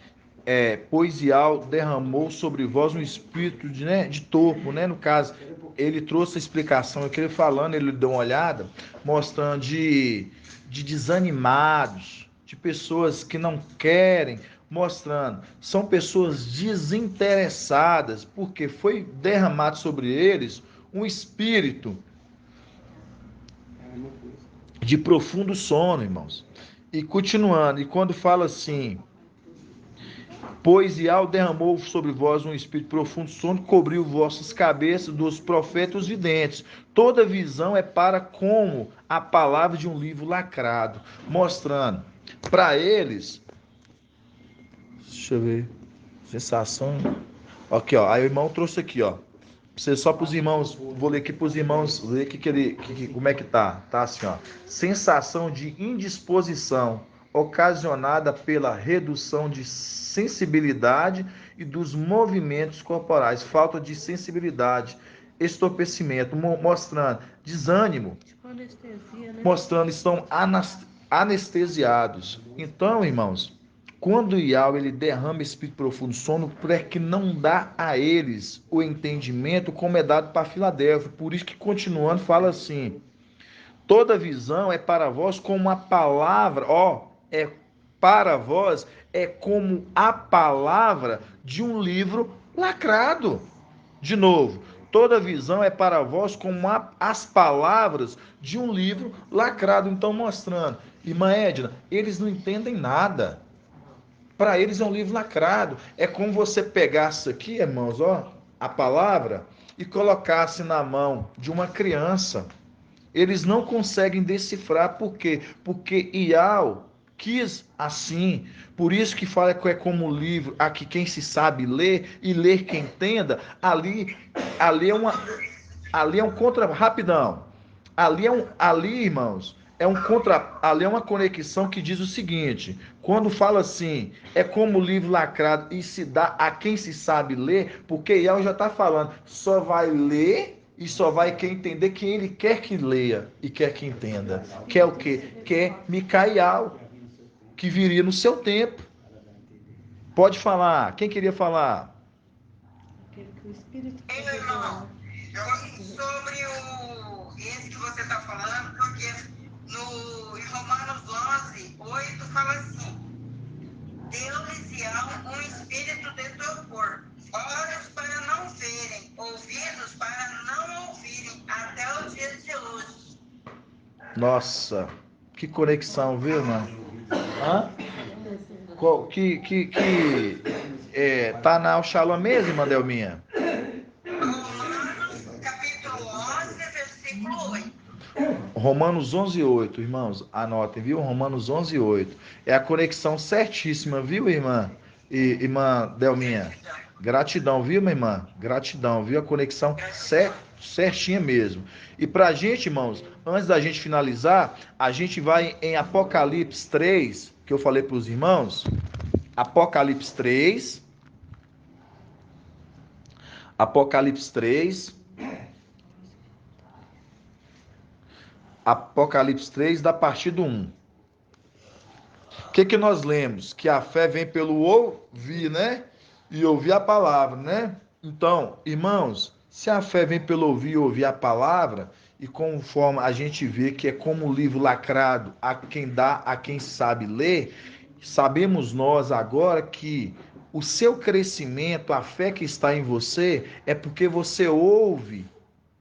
Pois Ial derramou sobre vós um espírito de torpo, né? No caso, ele trouxe a explicação, aquele falando, ele deu uma olhada, mostrando de desanimados, de pessoas que não querem, mostrando, são pessoas desinteressadas, porque foi derramado sobre eles um espírito de profundo sono, irmãos. E continuando, e quando fala assim, pois Ial derramou sobre vós um espírito profundo sono, cobriu vossas cabeças dos profetas videntes. Toda visão é para como a palavra de um livro lacrado, mostrando para eles, deixa eu ver, sensação, aqui ó, aí o irmão trouxe aqui ó, só para os irmãos, vou ler aqui para os irmãos, ver como é que tá assim ó, sensação de indisposição ocasionada pela redução de sensibilidade e dos movimentos corporais, falta de sensibilidade, estorpecimento, mostrando desânimo, mostrando estão anestesiados. Então, irmãos, quando o Ial ele derrama espírito profundo sono, é que não dá a eles o entendimento como é dado para Filadélfia. Por isso que continuando fala assim: toda visão é para vós como a palavra, para vós é como a palavra de um livro lacrado. De novo, toda visão é para vós como as palavras de um livro lacrado. Então, mostrando, irmã Edna, eles não entendem nada. Para eles é um livro lacrado. É como você pegasse aqui, irmãos, a palavra e colocasse na mão de uma criança. Eles não conseguem decifrar. Por quê? Porque Ial quis assim. Por isso que fala que é como o livro, aqui quem se sabe ler e ler quem entenda, ali é um contra, rapidão. Ali, irmãos, ali é uma conexão que diz o seguinte: quando fala assim, é como o livro lacrado e se dá a quem se sabe ler, porque Ial já está falando, só vai ler e só vai quem entender quem ele quer que leia e quer que entenda. Que é o quê? Que é Micael, que viria no seu tempo. Pode falar. Quem queria falar?
Irmão, sobre esse que você está falando, porque em Romanos 11, 8 fala assim: deu-lhes um espírito de torpor, olhos para não verem, ouvidos para não ouvirem, até os dias de hoje.
Nossa, que conexão, viu, irmão? Tá na Alxalá mesmo, irmã Delminha?
Romanos, capítulo 11, versículo 8.
Romanos 11:8, irmãos, anotem, viu? Romanos 11:8. É a conexão certíssima, viu, irmã? Irmã Delminha? Gratidão, viu, minha irmã? Gratidão, viu? A conexão certinha mesmo. E pra gente, irmãos, antes da gente finalizar, a gente vai em Apocalipse 3, que eu falei pros irmãos. Apocalipse 3. Apocalipse 3. Apocalipse 3, da partir do 1. O que nós lemos? Que a fé vem pelo ouvir, né? E ouvir a palavra, né? Então, irmãos, se a fé vem pelo ouvir e ouvir a palavra, e conforme a gente vê que é como um livro lacrado a quem dá, a quem sabe ler, sabemos nós agora que o seu crescimento, a fé que está em você, é porque você ouve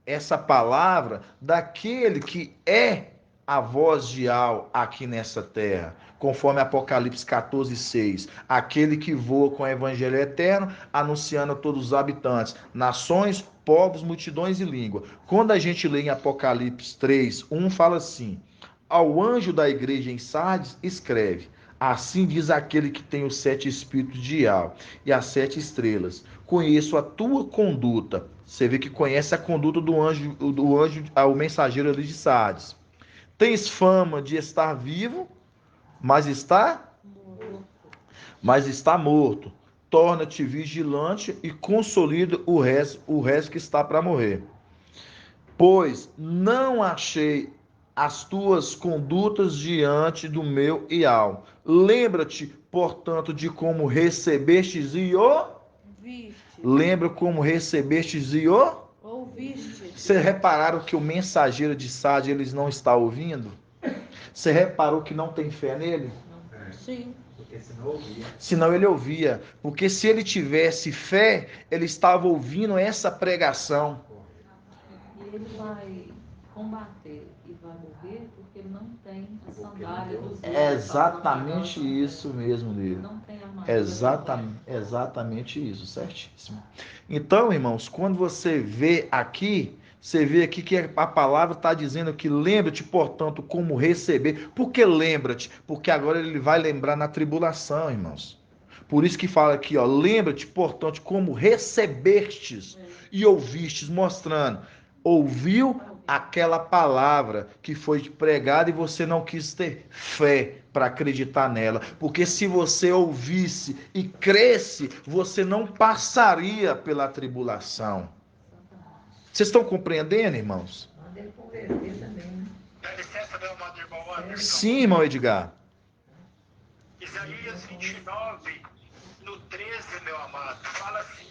essa palavra daquele que é a voz de Al aqui nessa terra, conforme Apocalipse 14:6, aquele que voa com o evangelho eterno, anunciando a todos os habitantes, nações, povos, multidões e língua. Quando a gente lê em Apocalipse 3:1, fala assim: ao anjo da igreja em Sardes, escreve: assim diz aquele que tem os 7 espíritos de Al e as 7 estrelas. Conheço a tua conduta. Você vê que conhece a conduta do anjo, o mensageiro ali de Sardes. Tens fama de estar vivo, mas está morto. Torna-te vigilante e consolida o resto que está para morrer. Pois não achei as tuas condutas diante do meu Ial. Lembra-te, portanto, de como recebestes e ouviste. Lembra como recebestes e ouviste. Vocês repararam que o mensageiro de Sardes eles não está ouvindo? Você reparou que não tem fé nele?
Sim.
Porque senão ouvia.
Senão ele ouvia. Porque se ele tivesse fé, ele estava ouvindo essa pregação.
E ele vai combater e vai morrer porque ele não tem a sandália dos dedos.
É exatamente isso mesmo dele.
Não tem armadura.
Exatamente isso, certíssimo. Então, irmãos, quando você vê aqui que a palavra está dizendo que lembra-te, portanto, como receber. Por que lembra-te? Porque agora ele vai lembrar na tribulação, irmãos. Por isso que fala aqui, ó, lembra-te, portanto, como recebestes e ouvistes, mostrando, ouviu aquela palavra que foi pregada e você não quis ter fé para acreditar nela. Porque se você ouvisse e cresce, você não passaria pela tribulação. Vocês estão compreendendo, irmãos?
Dá licença, meu amado irmão Anderson.
Sim, irmão Edgar.
Isaías 29, no 13, meu amado, fala assim: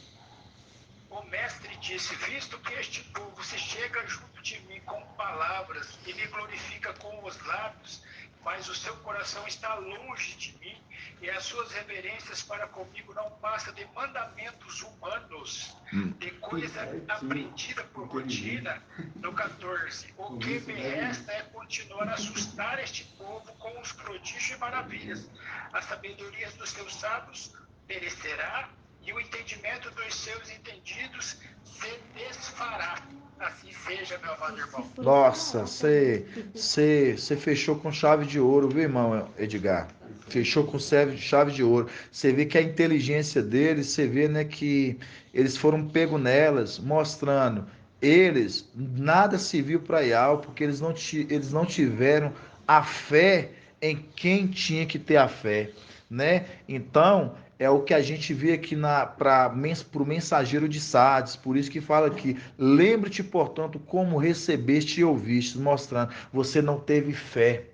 o mestre disse, visto que este povo se chega junto de mim com palavras e me glorifica com os lábios, mas o seu coração está longe de mim e as suas reverências para comigo não passam de mandamentos humanos, de coisa aprendida por rotina. No 14, o que me resta é continuar a assustar este povo com os prodígios e maravilhas. A sabedoria dos seus sábios perecerá e o entendimento dos seus entendidos se desfará. Assim seja, meu amado irmão.
Nossa, você fechou com chave de ouro, viu, irmão Edgar? Fechou com chave de ouro. Você vê que a inteligência deles, você vê, né, que eles foram pegos nelas, mostrando. Eles, nada serviu para Ial, porque eles não tiveram a fé em quem tinha que ter a fé, né? Então, é o que a gente vê aqui para o mensageiro de Sardes. Por isso que fala aqui, lembre-te, portanto, como recebeste e ouviste, mostrando, você não teve fé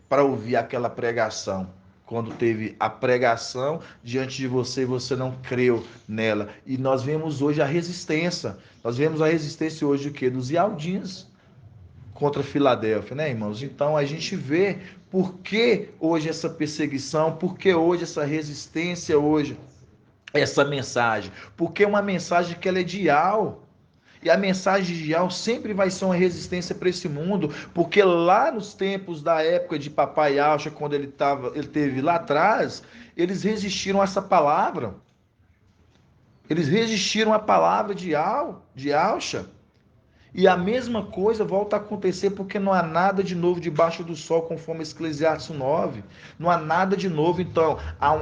para ouvir aquela pregação. Quando teve a pregação diante de você, você não creu nela. E nós vemos hoje a resistência. Nós vemos a resistência hoje o quê? Dos Ialdins contra Filadélfia, né, irmãos? Então a gente vê por que hoje essa perseguição, por que hoje essa resistência, hoje essa mensagem. Porque é uma mensagem que ela é de Al. E a mensagem de Al sempre vai ser uma resistência para esse mundo, porque lá nos tempos da época de Papai Alcha, quando ele teve lá atrás, eles resistiram a essa palavra. Eles resistiram à palavra de Alcha. E a mesma coisa volta a acontecer porque não há nada de novo debaixo do sol, conforme Eclesiastes 9. Não há nada de novo. Então,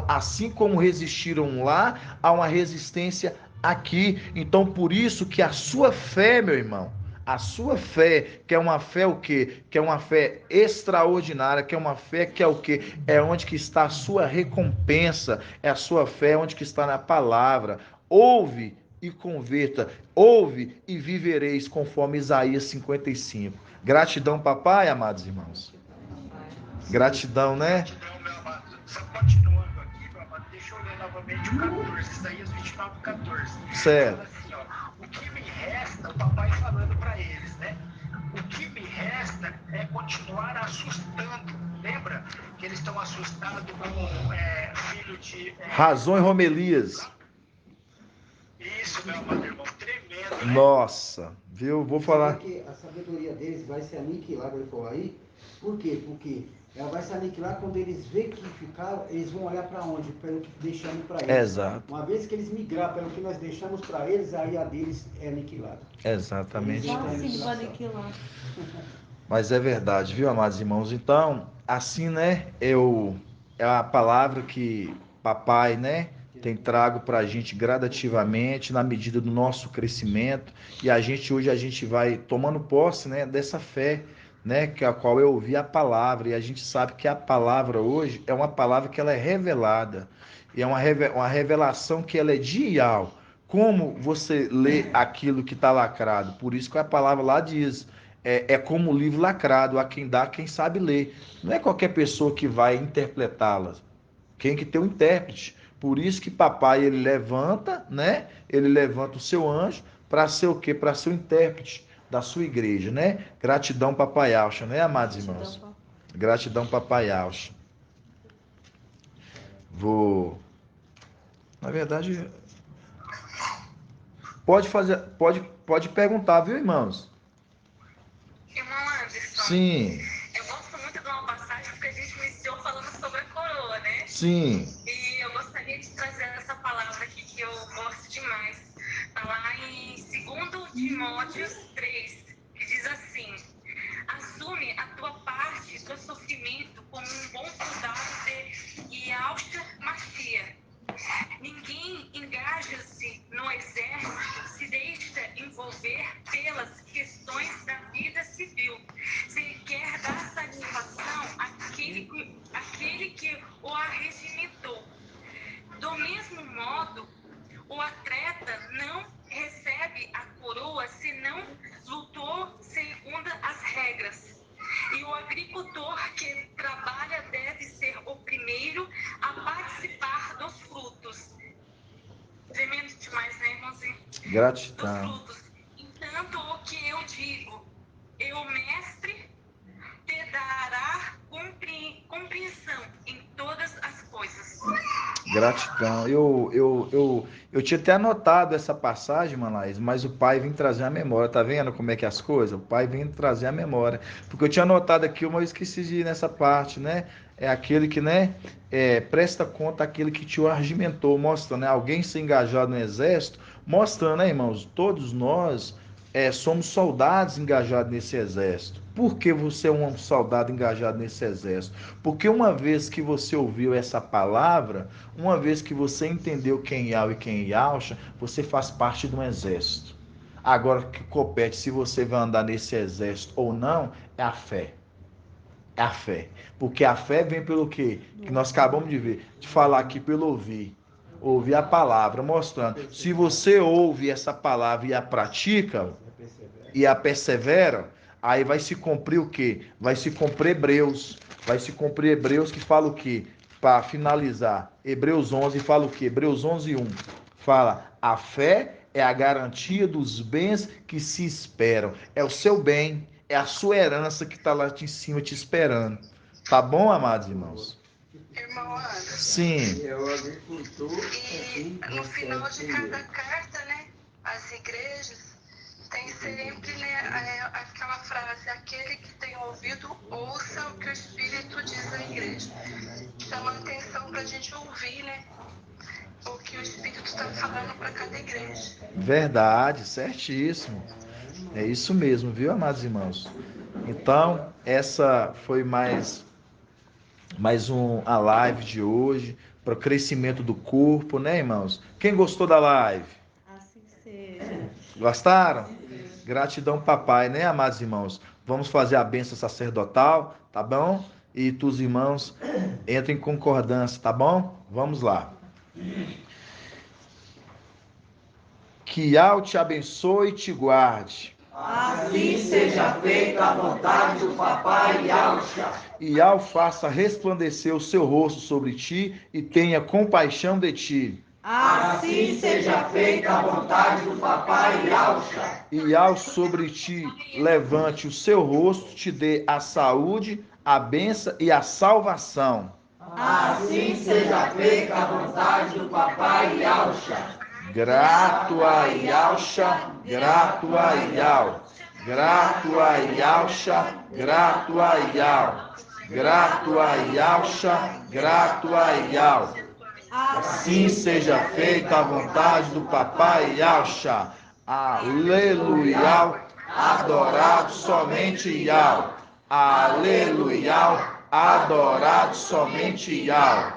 assim como resistiram lá, há uma resistência aqui. Então, por isso que a sua fé, meu irmão, a sua fé, que é uma fé o quê? Que é uma fé extraordinária, que é uma fé que é o quê? É onde que está a sua recompensa, é a sua fé onde que está na palavra. Ouve e converta, ouve e vivereis, conforme Isaías 55. Gratidão, papai, amados irmãos. Gratidão, né?
Gratidão, meu amado. Só continuando aqui, meu amado, deixa eu ler novamente o 14, Isaías 29, 14.
Certo.
Fala assim, ó, o que me resta, o papai falando para eles, né? O que me resta é continuar assustando. Lembra que eles estão assustados com filho de...
Razão e Romelias.
Isso, meu amado irmão, tremendo, né?
Nossa, viu? Vou falar.
Porque a sabedoria deles vai se aniquilar, ele falou aí. Por quê? Porque ela vai se aniquilar quando eles verem que ficaram, eles vão olhar para onde? Pelo que deixamos para eles.
Exato.
Uma vez que eles migrar pelo que nós deixamos para eles, aí a deles é aniquilada.
Exatamente.
Só assim vai aniquilar.
Mas é verdade, viu, amados irmãos? Então, assim, né, é a palavra que papai, né, tem trago para a gente gradativamente, na medida do nosso crescimento, e hoje a gente vai tomando posse, né, dessa fé, né, que a qual eu ouvi a palavra, e a gente sabe que a palavra hoje é uma palavra que ela é revelada, e é uma revelação que ela é dial. Como você lê aquilo que está lacrado? Por isso que a palavra lá diz, é como o livro lacrado, a quem dá, quem sabe ler. Não é qualquer pessoa que vai interpretá-las. Quem que tem um intérprete. Por isso que papai, ele levanta, né? Ele levanta o seu anjo para ser o quê? Para ser o intérprete da sua igreja, né? Gratidão, papai Alcha, né, amados irmãos? Gratidão, papai Alcha. Na verdade, pode perguntar, viu, irmãos?
Irmão Anderson.
Sim.
Eu gosto muito de uma passagem porque a gente iniciou falando sobre a coroa, né?
Sim.
E eu gostaria de trazer essa palavra aqui que eu gosto demais. Está lá em 2 Timóteo 3, que diz assim: assume a tua parte do sofrimento como um bom soldado de Yahshua. Ninguém engaja-se no exército, se deixa envolver pelas questões da vida civil. Se quer dar satisfação àquele que o arregimentou. Do mesmo modo, o atleta não recebe a coroa se não lutou segundo as regras. E o agricultor que trabalha deve ser o primeiro a participar dos frutos. Tremendo demais, né, irmãozinho?
Gratidão.
Dos frutos. Entanto, o que eu digo, o mestre te dará compreensão em todas as coisas.
Gratidão. Eu tinha até anotado essa passagem, Manlaís, mas o pai vem trazer a memória. Tá vendo como é que é as coisas? O pai vem trazer a memória. Porque eu tinha anotado aqui, mas eu esqueci de ir nessa parte, né? É aquele que, né? Presta conta àquele que te argimentou, mostra, né? Alguém se engajado no exército, mostrando, né, irmãos? Todos nós somos soldados engajados nesse exército. Por que você é um soldado engajado nesse exército? Porque uma vez que você ouviu essa palavra, uma vez que você entendeu quem é Yahweh e quem é Yahshua, você faz parte de um exército. Agora, o que compete se você vai andar nesse exército ou não, é a fé. É a fé. Porque a fé vem pelo quê? Que nós acabamos de ver, de falar aqui pelo ouvir. Ouvir a palavra, mostrando. Se você ouve essa palavra e a pratica, e a persevera, aí vai se cumprir o quê? Vai se cumprir Hebreus. Vai se cumprir Hebreus que fala o quê? Para finalizar, Hebreus 11 fala o quê? Hebreus 11:1 fala: a fé é a garantia dos bens que se esperam. É o seu bem, é a sua herança que está lá de cima te esperando. Tá bom, amados irmãos?
Irmão Anderson.
Sim.
E no final de cada carta, né, as igrejas, tem sempre, né, aquela frase: aquele que tem ouvido, ouça o que o Espírito diz à igreja. Chama a atenção para a gente ouvir, né, o que o Espírito está falando para cada igreja.
Verdade, certíssimo. É isso mesmo, viu, amados irmãos? Então, essa foi mais a live de hoje, para o crescimento do corpo, né, irmãos? Quem gostou da live? Gostaram? Gratidão, papai, né, amados irmãos? Vamos fazer a bênção sacerdotal, tá bom? E os irmãos entrem em concordância, tá bom? Vamos lá. Que Yahweh te abençoe e te guarde.
Assim seja feita a vontade do papai Yahshua.
E Yahweh faça resplandecer o seu rosto sobre ti e tenha compaixão de ti.
Assim seja feita a vontade do papai Yahshua.
E Yahweh sobre ti levante o seu rosto, te dê a saúde, a bênção e a salvação.
Assim seja feita a vontade do papai Yahshua.
Grato a Yahshua, grato a Yahweh. Grato a Yahshua, grato a Yahweh. Grato a Yahshua, grato a Yahweh. Assim seja feita a vontade do papai Yahshua. Aleluia, adorado somente Yahweh. Aleluia, adorado somente Yahweh.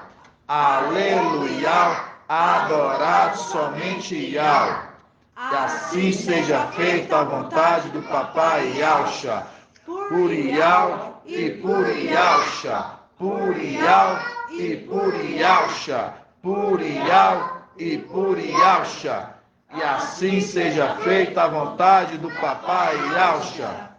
Aleluia, adorado somente Yahweh. Que assim seja feita a vontade do papai Yahshua. Por Yahweh e por Yahshua. Por Yahweh e por Yahshua. Por Yahweh e por Yahshua. E assim seja feita a vontade do papai Yahshua.